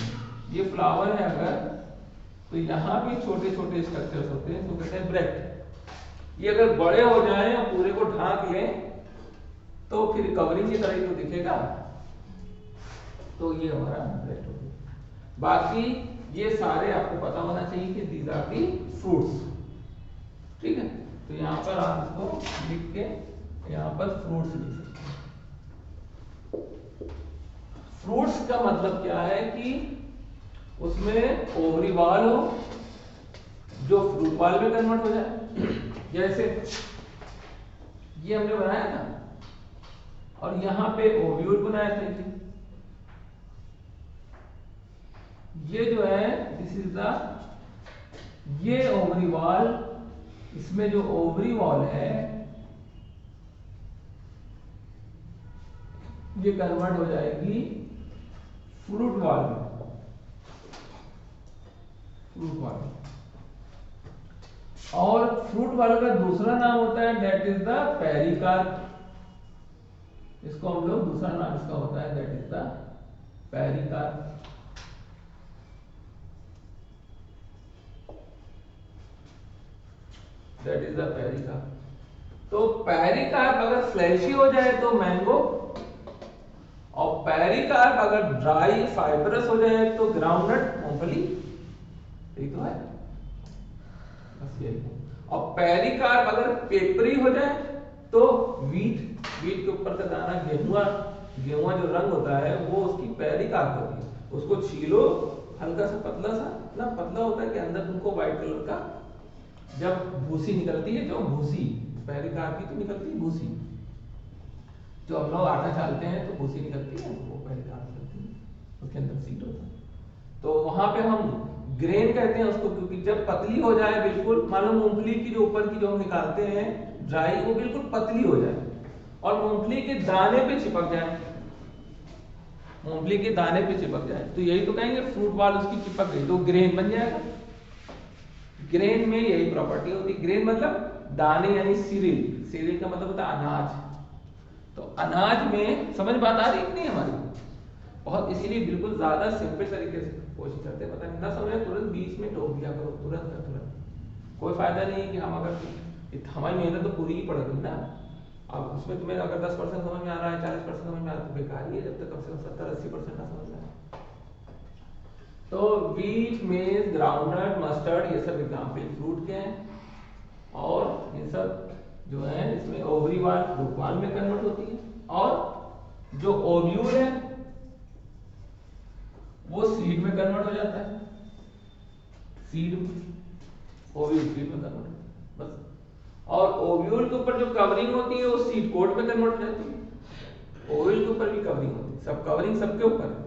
ये फ्लावर है, अगर तो यहाँ भी छोटे छोटे स्ट्रक्चर्स होते हैं, तो कहते हैं ब्रैक्ट। ये अगर बड़े हो जाएं और पूरे को ढांक लें तो फिर कवरिंग की तरह ही तो दिखेगा, तो ये हमारा ब्रैक्ट हो गया। बाकी ये सारे आपको पता होना चाहिए कि दीज आर दी फ्रूट्स, ठीक है। तो यहाँ पर आप इसको लिख के यहाँ पर फ्रूट्स लिख सकते हैं। फ्रूट्स का मतलब क्या है कि उसमें ओवरी बॉल हो जो फ्रूट बॉल में कन्वर्ट हो जाए, जैसे ये हमने बनाया था और यहां पे ओव्यूल बनाया था। ये जो है दिस इज द, ये ओवरी बॉल, इसमें जो ओवरी बॉल है ये कन्वर्ट हो जाएगी फ्रूट बॉल में, फ्रूट बॉल। और फ्रूट बॉल का दूसरा नाम होता है दैट इज द पेरिकार्प। इसको हम लोग दूसरा नाम इसका होता है that is the pericarp. That is the pericarp. तो पेरिकार्प अगर फ्लैशी हो जाए तो मैंगो, और पेरिकार्प अगर ड्राई फाइबरस हो जाए तो ग्राउंडनट, मूंगफली। यही तो है, बस यही। और पेरिकार्प अगर पेपरी हो जाए तो वीट, वीट के ऊपर का दाना, गेहुआ, गेहुआ जो रंग होता है वो उसकी पेरिकार्प होती है। उसको छीलो, हल्का सा पतला सा, ना पतला होता है कि अंदर तुमको व्हाइट कलर का जब भूसी निकलती है, जो भूसी पेरिकार्प की तो निकलती है भूसी, जो हम लोग आटा चालते हैं तो भूसी निकलती है, वो पेरिकार्प निकलती है, उसके अंदर सीड होता है। तो वहां पे हम ग्रेन कहते हैं उसको, क्योंकि जब पतली हो जाए बिल्कुल, मान लो मूंगफली की जो ऊपर की जो हम निकालते हैं ड्राई, वो बिल्कुल पतली हो जाए और मूंगफली के दाने पे चिपक जाए, मूंगफली के दाने पे चिपक जाए, तो यही तो कहेंगे फ्रूट बॉल उसकी चिपक गई, तो ग्रेन बन जाएगा। ग्रेन में यही प्रॉपर्टी होती है। ग्रेन मतलब दाने यानी सीरियल, सीरियल का मतलब होता है अनाज। तो अनाज में समझ बात आ रही है कि नहीं हमारी? बहुत, इसीलिए बिल्कुल ज्यादा सिंपल तरीके से कोशिश करते हैं, पता नहीं ना समझे तुरंत बीच में टोक दिया करो, तुरंत का तुरंत। कोई फायदा नहीं है कि हम अगर हमारी मेहनत तो पूरी ही पड़ गई ना, अब उसमें तुम्हें अगर 10% समझ में आ रहा है, 40% समझ में आ रहा है तो बेकार ही है, जब तक कम से कम 70-80% ना समझ में आए। तो व्हीट, मेज, ग्राउंडनट, मस्टर्ड, ये सब एग्जाम्पल फ्रूट के हैं, और ये सब जो है इसमें ओवरी वाल फ्रूट वाल में कन्वर्ट होती है, और जो ओव्यूल है वो सीड में कन्वर्ट हो जाता है, सीड में, ओव्यूल सीड में कन्वर्ट होता है बस। और ओव्यूल के ऊपर जो कवरिंग होती है वो सीड कोट में कन्वर्ट हो जाती है। ओव्यूल के ऊपर भी कवरिंग होती है, सब कवरिंग सबके ऊपर है,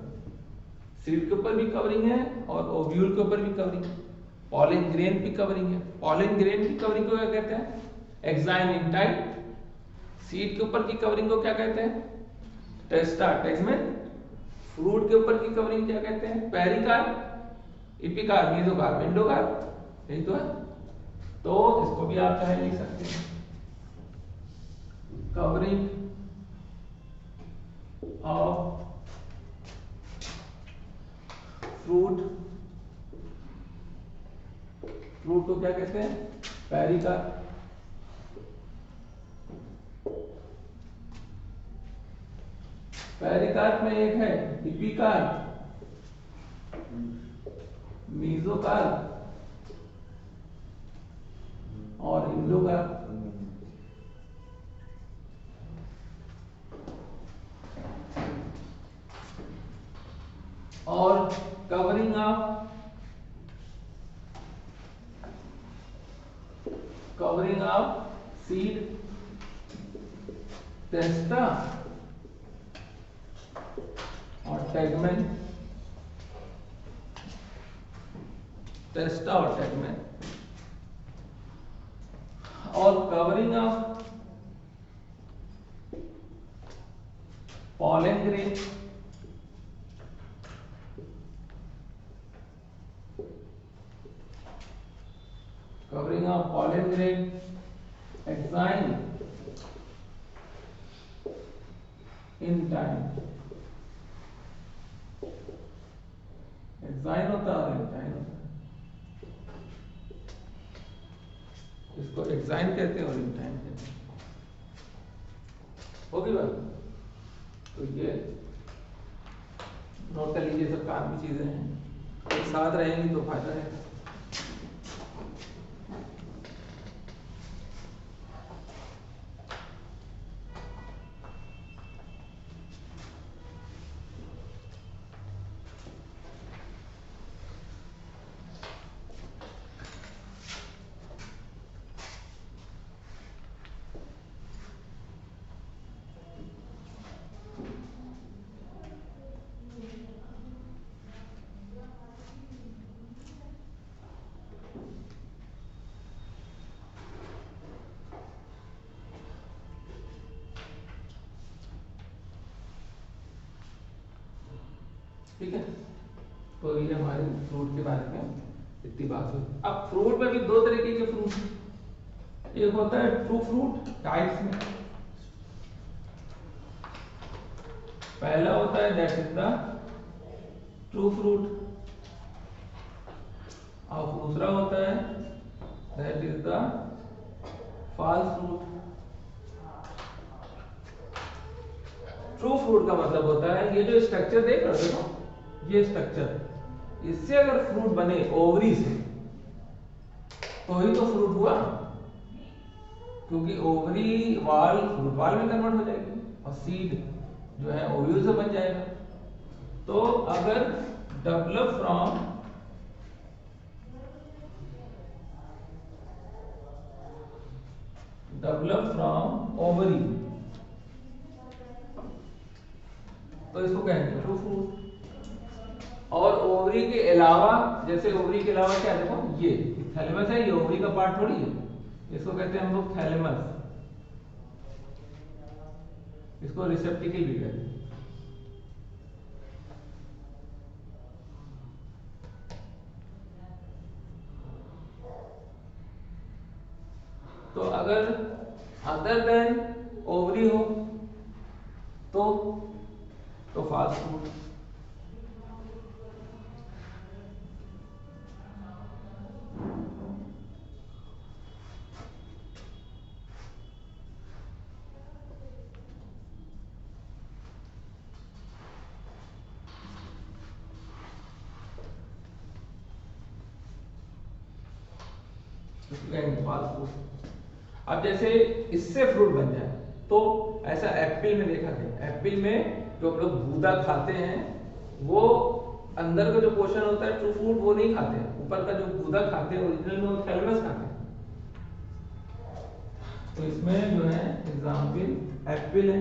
सीड के ऊपर भी कवरिंग है और ओव्यूल के ऊपर भी कवरिंग है, पॉलन ग्रेन भी कवरिंग है। पॉलन ग्रेन की कवरिंग को क्या कहते हैं? एक्साइन इंटाइट। सीड के ऊपर की कवरिंग को क्या कहते हैं? टेस्टा टेस्मेन। फ्रूट के ऊपर की कवरिंग क्या कहते हैं? पेरिकार्प, एपिकार्प, मेसोकार्प, एंडोकार्प, यही तो है। तो इसको भी आप चाहे लिख सकते हैं, कवरिंग ऑफ फ्रूट, फ्रूट को क्या कहते हैं? पेरिकार्प। पेरिकार्प में एक है एपिकार्प, मेसोकार्प और एंडोकार्प। और कवरिंग ऑफ सीड, टेस्टा और टेगमेन, टेस्टा और टेगमेन। और covering of pollen grain, covering of pollen grain, exine in time, exine होता है और इंटाइन होता है। इसको एक्साइन कहते हैं और इंटाइन कहते हैं। होगी बात? तो ये नोट कर लीजिए, सब काम की चीजें हैं, एक साथ रहेंगी तो फायदा है। ठीक है, तो ये हमारे फ्रूट के बारे में इतनी बात हुई। अब फ्रूट में भी दो तरीके के फ्रूट हैं, एक होता है ट्रू फ्रूट टाइप्स में, पहला होता है that is the true fruit, और दूसरा होता है that is the false fruit. True fruit का मतलब होता है ये जो स्ट्रक्चर देख रहे हो, ये स्ट्रक्चर, इससे अगर फ्रूट बने ओवरी से तो ही तो फ्रूट हुआ, क्योंकि ओवरी वाल फ्रूट वाल में कन्वर्ट हो जाएगी और सीड जो है ओव्यूल से बन जाएगा। तो अगर डेवलप फ्रॉम ओवरी तो इसको कहेंगे ट्रू फ्रूट। और ओवरी के अलावा, जैसे ओवरी के अलावा क्या देखो, ये थैलेमस है, ये ओवरी का पार्ट थोड़ी है, इसको कहते हैं हम लोग थैलेमस, इसको रिसेप्टिकल भी कहते हैं। तो अगर अदर देन ओवरी हो तो फास्ट फूड। Fast food. अब जैसे इससे फ्रूट बन जाए तो ऐसा एप्पल में देखा गया, एप्पल में जो हम लोग गूदा खाते हैं वो अंदर का जो पोर्शन होता है ट्रू फ्रूट वो नहीं खाते हैं, ऊपर का जो गूदा खाते हैं ओरिजिनल में वो थैलेमस खाते हैं। तो इसमें जो है एग्जाम्पल एप्पल है,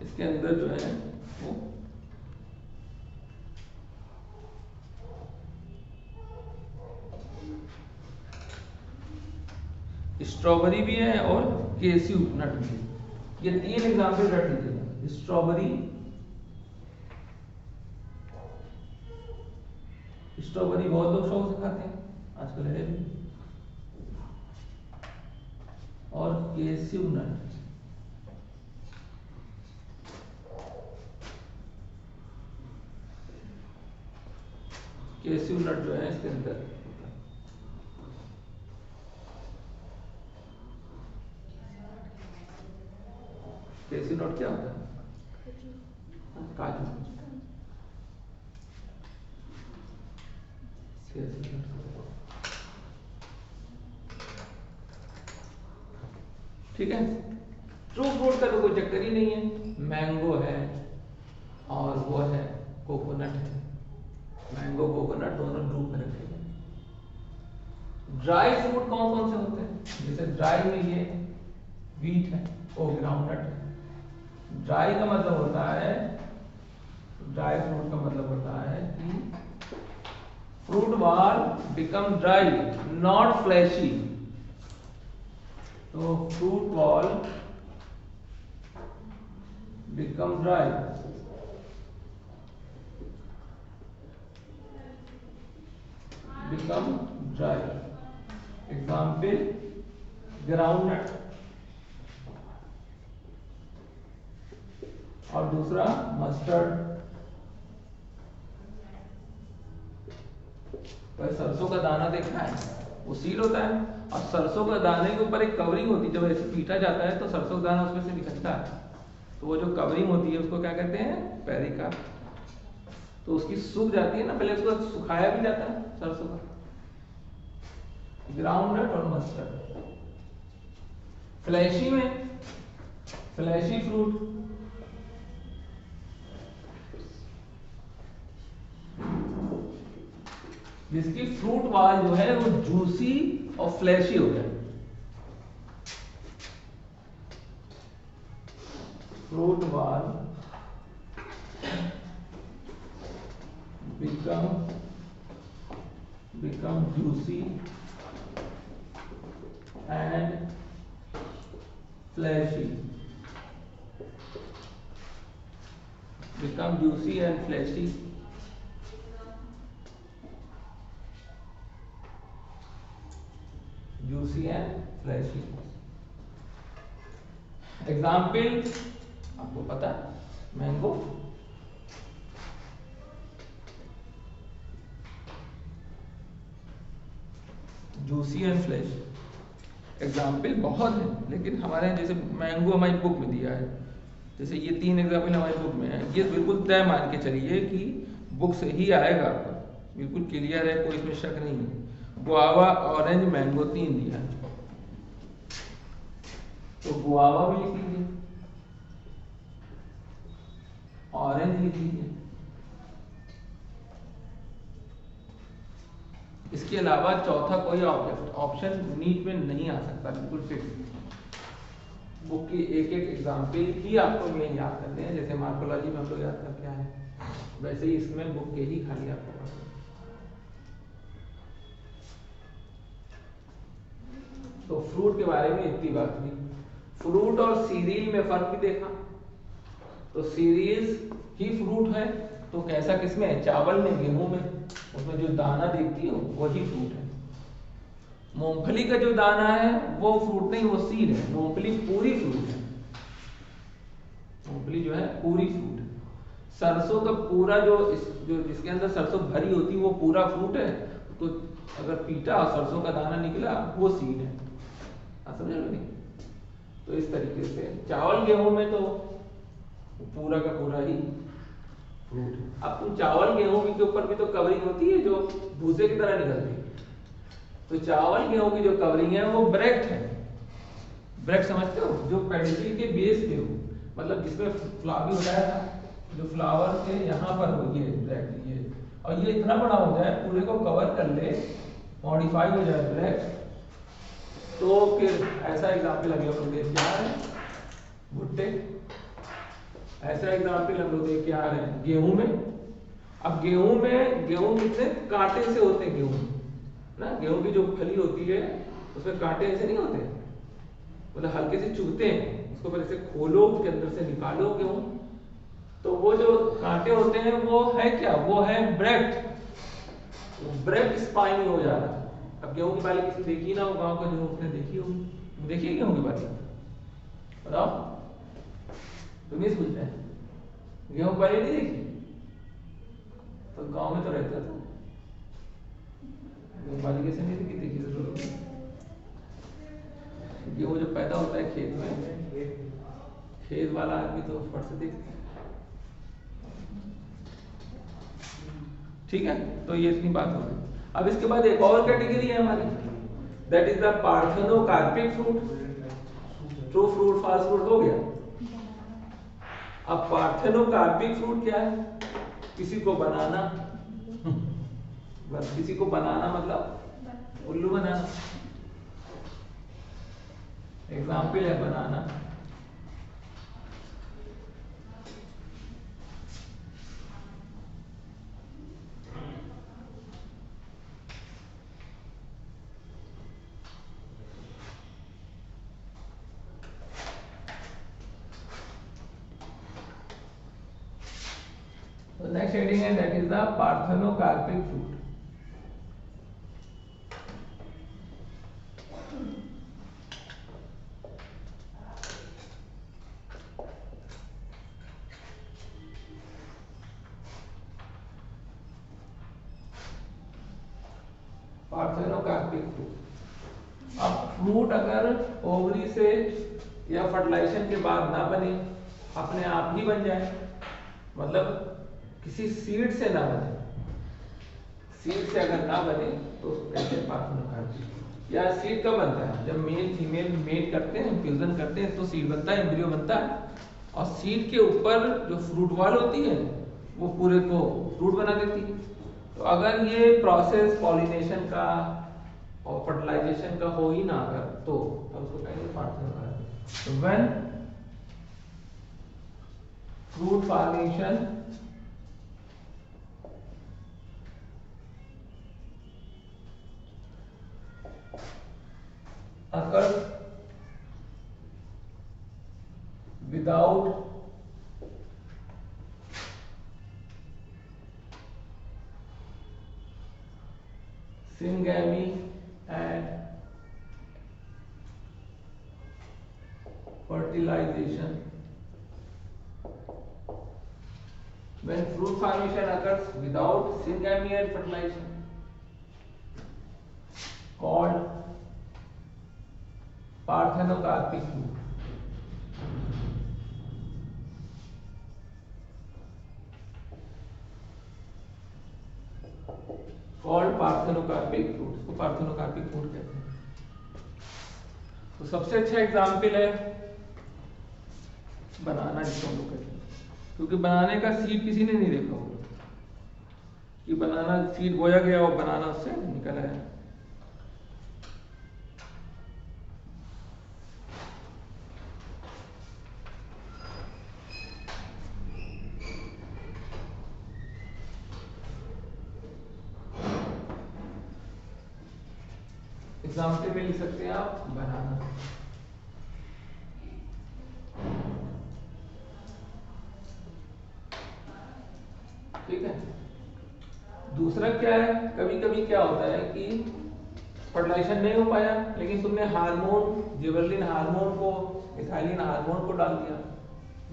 इसके अंदर जो है वो स्ट्रॉबेरी भी है और केस्यू नट भी है। ये तीन एग्जाम्पल रख लीजिएगा, स्ट्रॉबेरी, स्ट्रॉबेरी बहुत लोग शौक से खाते हैं आजकल है भी, और केस्यू नट, केस्यू नट जो है इसके अंदर। केस्यू नट क्या होता है? काजू। ठीक है, ट्रू फ्रूट का तो कोई चक्कर ही नहीं है, मैंगो है और वो है कोकोनट है, मैंगो कोकोनट दोनों ग्रुप में रखे गए। ड्राई फ्रूट कौन कौन से होते हैं? जैसे ड्राई में ये व्हीट है, ओ ग्राउंडनट है। ड्राई का मतलब होता है, ड्राई फ्रूट का मतलब होता है कि फ्रूट वाल बिकम ड्राई नॉट फ्लैशी। तो fruit wall become dry, become dry. Example groundnut, और दूसरा मस्टर्ड। भाई सरसों का दाना देखा है, वो सीड होता है। और सरसों का दाने के ऊपर एक कवरिंग होती है, जब ऐसे पीटा जाता है तो सरसों का दाना उसमें से निकलता है, तो वो जो कवरिंग होती है उसको क्या कहते हैं, पेरिकार्प। तो उसकी सूख जाती है ना, पहले उसको सुखाया भी जाता है सरसों का। ग्राउंडनट और मस्टर्ड। फ्लैशी में, फ्लैशी फ्रूट, जिसकी फ्रूट वाल जो है वो जूसी और फ्लैशी हो गया। फ्रूट वाल become juicy and fleshy, become juicy and fleshy, juicy and fleshy। Example आपको पता है, mango, juicy and flash. Example बहुत है, लेकिन हमारे यहाँ जैसे मैंगो हमारी बुक में दिया है, जैसे ये 3 एग्जाम्पल हमारी बुक में है, ये बिल्कुल तय मान के चलिए कि बुक से ही आएगा आपका, बिल्कुल क्लियर है, कोई इसमें शक नहीं है। गुआवा, ऑरेंज, मैंगो 3 दिया है, तो गुआवा भी लिख लीजिए, ऑरेंज लिख लीजिए। इसके अलावा चौथा कोई ऑप्शन नीट में नहीं आ सकता, बिल्कुल फिक्स। बुक की एक एक एग्जाम्पल ही आपको में याद करते हैं, जैसे मार्कोलॉजी में हम लोग याद करके आए हैं, वैसे ही इसमें बुक के ही खाली आपको पढ़ना। तो फ्रूट के बारे में इतनी बात हुई। फ्रूट और सीरियल में फर्क भी देखा, तो सीरियल्स ही फ्रूट है, तो कैसा किसमें है, चावल में, गेहूं में, उसमें जो दाना देखती हो वही फ्रूट है। मूंगफली का जो दाना है वो फ्रूट नहीं, वो सीड है। मूंगफली पूरी फ्रूट है, मूंगफली जो है पूरी फ्रूट है। सरसों का पूरा जो जिसके अंदर सरसों भरी होती है वो पूरा फ्रूट है, तो अगर पीटा और सरसों का दाना निकला वो सीड है। समझ लो नहीं? तो इस तरीके से चावल गेहूं में तो पूरा का पूरा ही फ्रूट है। अब तुम चावल गेहूं के ऊपर भी तो कवरिंग होती है जो भूसे की तरह निकलती है, तो चावल गेहूं की जो कवरिंग है वो ब्रेक्ट है। ब्रेक्ट समझते हो, जो पेडिग्री के बेस पे हो, मतलब जिसमें फ्लावर बताया था, जो फ्लावर के यहाँ पर हो, ये ब्रेक्ट, ये और ये इतना बड़ा हो जाए, पूरे को कवर कर ले, मॉडिफाई हो जाए ब्रेक्ट, तो फिर ऐसा एग्जाम्पल हम लोग देख के आ रहे हैं भुट्टे, ऐसा एग्जाम्पल हम लोग देख के आ रहे हैं गेहूं में। अब गेहूं में, गेहूं कितने कांटे से होते हैं, गेहूं ना, गेहूं की जो फली होती है उसमें कांटे ऐसे नहीं होते, मतलब हल्के से चुभते हैं, उसको फिर ऐसे खोलो, उसके अंदर से निकालो गेहूं, तो वो जो कांटे होते हैं वो है क्या, वो है ब्रेक्ट, ब्रेक्ट स्पाइनी हो जा रहा है। अब गेहूं की बाली किसी देखी ना हो, गांव का जो उसने देखी होगी, देखिए गेहूं की बाली, बताओ, तुम नहीं समझते हैं, गेहूं की बाली नहीं देखी, तो गांव में तो रहता था, गेहूं बाली कैसे नहीं देखी, देखी तो लोग। गेहूं जो पैदा होता है खेत में, खेत वाला आदमी तो फट से देखते हैं। ठीक है, तो ये इतनी बात हो गई। अब इसके बाद एक और कैटेगरी है हमारी, that is the parthenocarpic fruit. True fruit, false fruit हो गया। अब पार्थेनोकार्पिक फ्रूट क्या है, किसी को बनाना, बस किसी को बनाना मतलब उल्लू बनाना, एग्जाम्पल है बनाना। तो नेक्स्ट हेडिंग है, that is the parthenocarpic fruit. Parthenocarpic fruit. अब फ्रूट अगर ओवरी से या फर्टिलाइजेशन के बाद ना बने, अपने आप ही बन जाए, मतलब किसी सीड से ना बने, सीड से अगर ना बने तो उसको कहते हैं पार्थेनोकार्पिक। या सीड कब बनता है? जब मेल फीमेल मेट करते हैं, फ्यूजन करते हैं तो सीड बनता है, एम्ब्रियो बनता है, और सीड के ऊपर जो फ्रूट वॉल होती है वो पूरे को फ्रूट बना देती है। तो अगर ये प्रोसेस पॉलिनेशन का और फर्टिलाइजेशन का हो ही ना अगर, तो उसको कहेंगे पार्थेनोकार्पिक। तो when fruit formation occurs without syngamy and fertilization. When fruit formation occurs without syngamy and fertilization, called parthenocarpic fruit. Called parthenocarpic fruit, इसको पार्थेनोकार्पिक फ्रूट कहते हैं। तो सबसे अच्छा एग्जाम्पल है बनाना, जिसको हम लोग कहते हैं, क्योंकि बनाने का सीड किसी ने नहीं देखा होगा कि बनाना सीड बोया गया और बनाना उससे निकल आया। एग्जाम्पल में लिख सकते हैं आप बनाना। ठीक है। दूसरा क्या है, कभी कभी क्या होता है कि फर्टिलाइजेशन नहीं हो पाया, लेकिन तुमने हार्मोन, जिबरेलिन हार्मोन को, इथाइलिन हार्मोन को डाल दिया,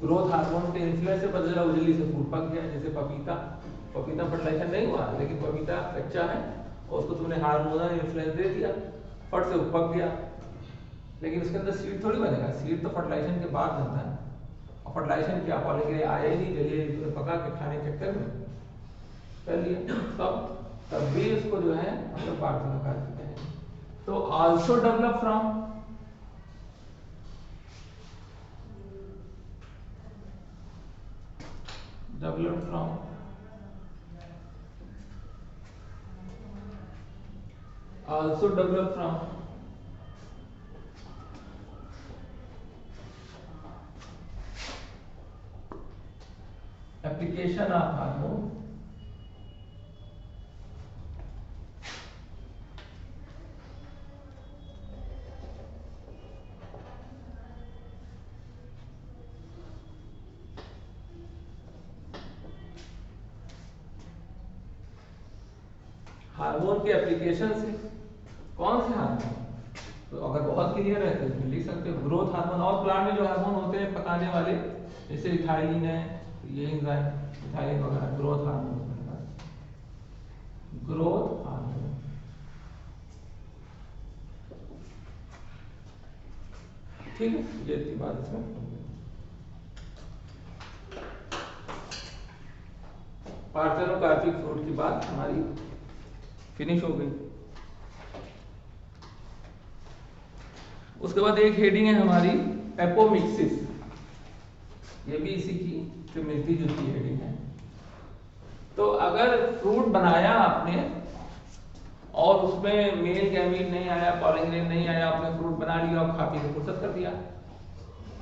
ग्रोथ हार्मोन के इन्फ्लुएंस से पता चला उजली से फूल पक गया। जैसे पपीता फर्टिलाइजेशन नहीं हुआ, लेकिन पपीता कच्चा है और उसको तुमने हार्मोनल इन्फ्लुएंस दे दिया, फट से पक गया। लेकिन उसके अंदर सीड थोड़ी बनेगा, सीड तो फर्टिलाइजेशन के बाद बनता है। और फर्टिलाइजेशन क्या पॉलिन आया ही नहीं, जलिए पका के खाने के चक्कर में कर लिया, तब भी उसको जो है मतलब पार्थेनोकार्पिक कहेंगे। तो also develop from also develop from application of hormone hormone के एप्लीकेशन से। कौन से हार्मोन? तो अगर बहुत क्लियर है तो लिख सकते हो ग्रोथ हार्मोन। और प्लांट में जो हार्मोन होते हैं पकाने वाले, जैसे इथाइलिन है, तो ये एंजाइम इथाइलिन वगैरह ग्रोथ हार्मोन, ग्रोथ हार्मोन। ठीक है, ये इतनी बात इसमें। पार्थेनोकार्पिक फ्रूट की बात हमारी फिनिश हो गई। उसके बाद एक हेडिंग है हमारी एपोमिक्सिस, ये भी इसी की से मिलती जुलती हेडिंग है। तो अगर फ्रूट बनाया आपने और उसमें मेल गैमीट नहीं आया, पॉलिन ग्रेन नहीं आया, आपने फ्रूट बना लिया और खा पी के फुर्सत कर दिया,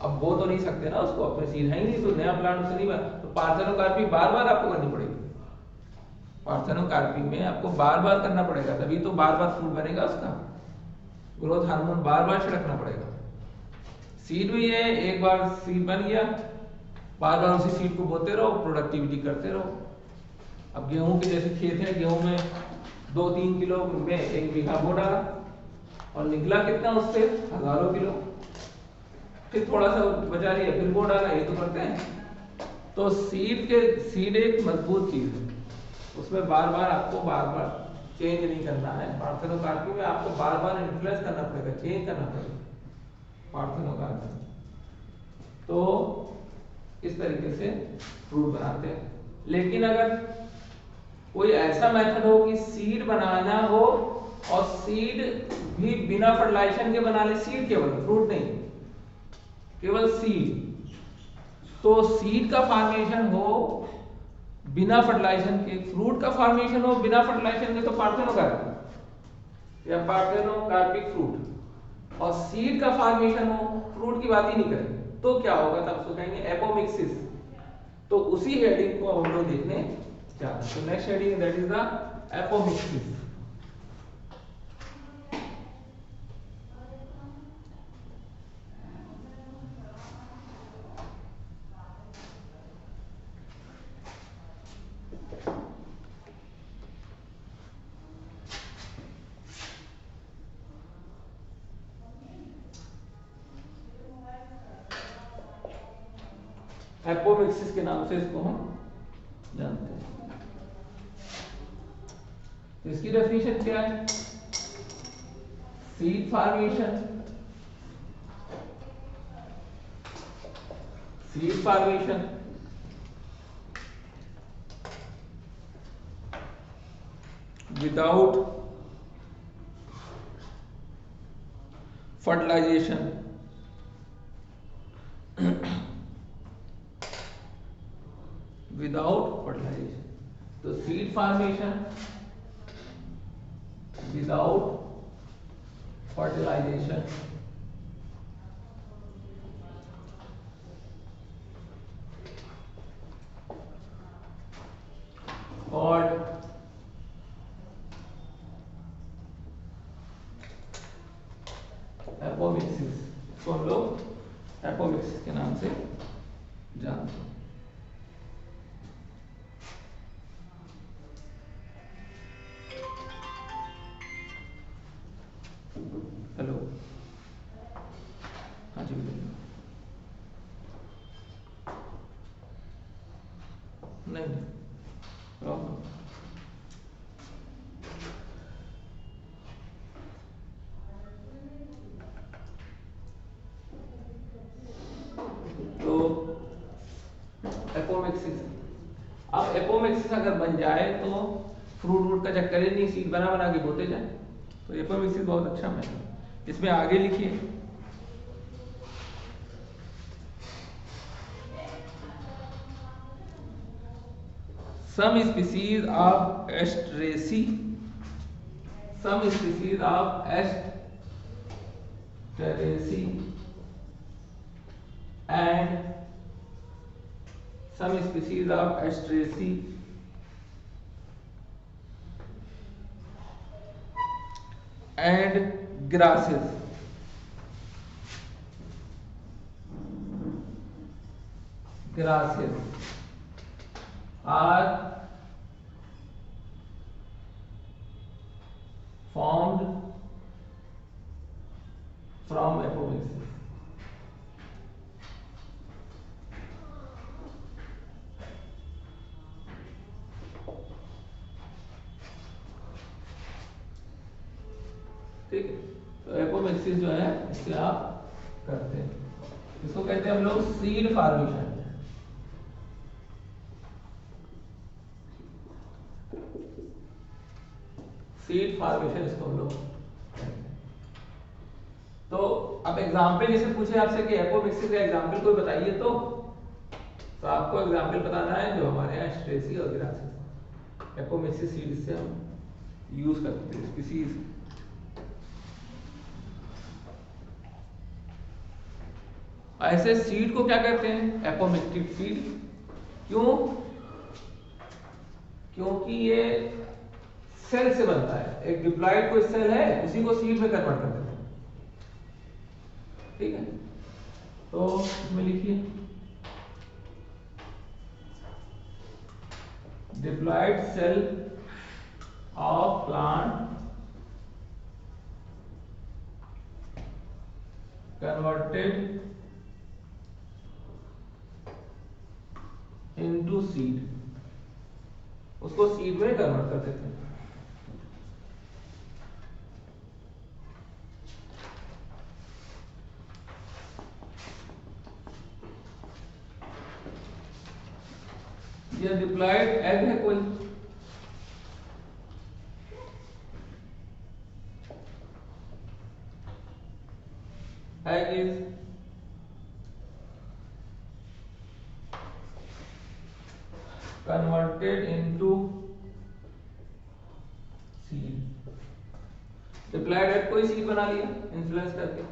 अब वो तो नहीं सकते ना उसको, अपने सीड है ही नहीं, तो नया प्लांट उससे नहीं बना। तो पार्थेनोकार्पी बार बार आपको करनी पड़ेगी। पार्थेनोकार्पी में आपको बार बार करना पड़ेगा, तभी तो बार बार फ्रूट बनेगा उसका। ग्रोथ हार्मोन बार बार छिड़कना पड़ेगा। सीड भी है, एक बार सीड बन गया, बार बार उसी सीड को बोते रहो, प्रोडक्टिविटी करते रहो। अब गेहूं के जैसे खेत है, गेहूं में 2-3 किलो में 1 बीघा बो डाला और निकला कितना उससे? हजारों किलो। फिर थोड़ा सा बचा लिया, फिर बो डाला, ये तो करते हैं। तो सीड एक मजबूत चीज है, उसमें बार बार आपको बार बार चेंज नहीं करना है। पार्थेनोकार्पी में आपको बार बार इन्फ्लुएंस करना पड़ेगा, चेंज करना पड़ेगा पार्थेनोकार्पी। तो इस तरीके से फ्रूट बनाते हैं। लेकिन अगर कोई ऐसा मेथड हो कि सीड बनाना हो और सीड भी बिना फर्टिलाइजेशन के बना ले, सीड केवल, फ्रूट नहीं, केवल सीड, तो सीड का फॉर्मेशन हो बिना फर्टिलाइजेशन के, फ्रूट का फॉर्मेशन हो बिना फर्टिलाइजेशन के, तो पार्थेनोकार्पिक या पार्थेनोकार्पिक फ्रूट, और सीड का फॉर्मेशन हो, फ्रूट की बात ही नहीं करेंगे, तो क्या होगा, तब उसको कहेंगे एपोमिक्सिस। तो उसी हेडिंग को हम लोग देखने जा रहे हैं। तो next heading that is the apomixis. Apomixis के नाम से इसको हम जानते हैं। तो इसकी डेफिनेशन क्या है? Seed formation, seed formation without fertilization, without fertilization. तो सीड फॉर्मेशन विदाउट फर्टिलाइजेशन और एपोमिक्सिस, इसको हम लोग एपोमिक्सिस के नाम से जानते हैं। हेलो, हाँ जी बताइए। नहीं प्रॉब्लम। तो एपोमिक्सिस, अब एपोमिक्सिस अगर बन जाए तो फ्रूट वूट का चक्कर ही नहीं, सीड बना बना के बोते जाए। तो एपोमिक्सिस बहुत अच्छा मेथड। इसमें आगे लिखिए, some species of Asteraceae, some species of Asteraceae and some species of Asteraceae and grasses are formed from apomixis. ठीक है, तो एपोमिक्सिस जो है इससे आप करते हैं, इसको कहते हैं हम लोग सीड फॉर्मेशन। सीड फॉर्मेशन इसको हम लोग कहते हैं। तो अब एग्जाम्पल जैसे पूछे आपसे कि एपोमिक्सिस का एग्जाम्पल कोई बताइए, तो आपको एग्जाम्पल बताना है जो हमारे यहाँ एस्ट्रेसी और ग्रासेस। एपोमिक्सिस सीड से हम यूज करते हैं स्पीसीज। ऐसे सीड को क्या कहते हैं? Apomictic seed. क्यों? क्योंकि ये सेल से बनता है, एक डिप्लॉइड कोई सेल है उसी को सीड में कन्वर्ट कर देते हैं। ठीक है, तो इसमें लिखिए diploid cell of plant converted into seed, उसको सीड में कन्वर्ट कर देते हैं। ये डिप्लॉयड एग है कोई, egg is converted into seed. Diploid egg कोई सीड बना लिया इन्फ्लुएंस करके,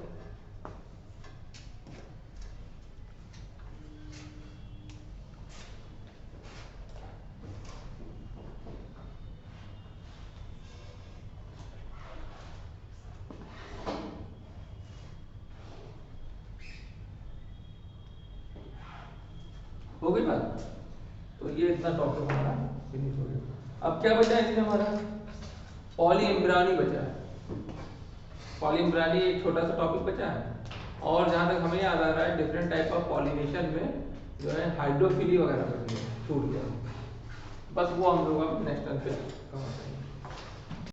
हो गई बात। तो ये इतना टॉपिक हमारा फिनिश हो गया। अब क्या बचा है इसमें हमारा, पॉलीइम्ब्रानी बचा है। पॉलीइम्ब्रानी एक छोटा सा टॉपिक बचा है, और जहां तक हमें याद आ रहा है डिफरेंट टाइप ऑफ पॉलिनेशन में जो है हाइड्रोफिली वगैरह बची है, छूट गया, बस वो हम लोग अब नेक्स्ट टाइम पे कवर करेंगे।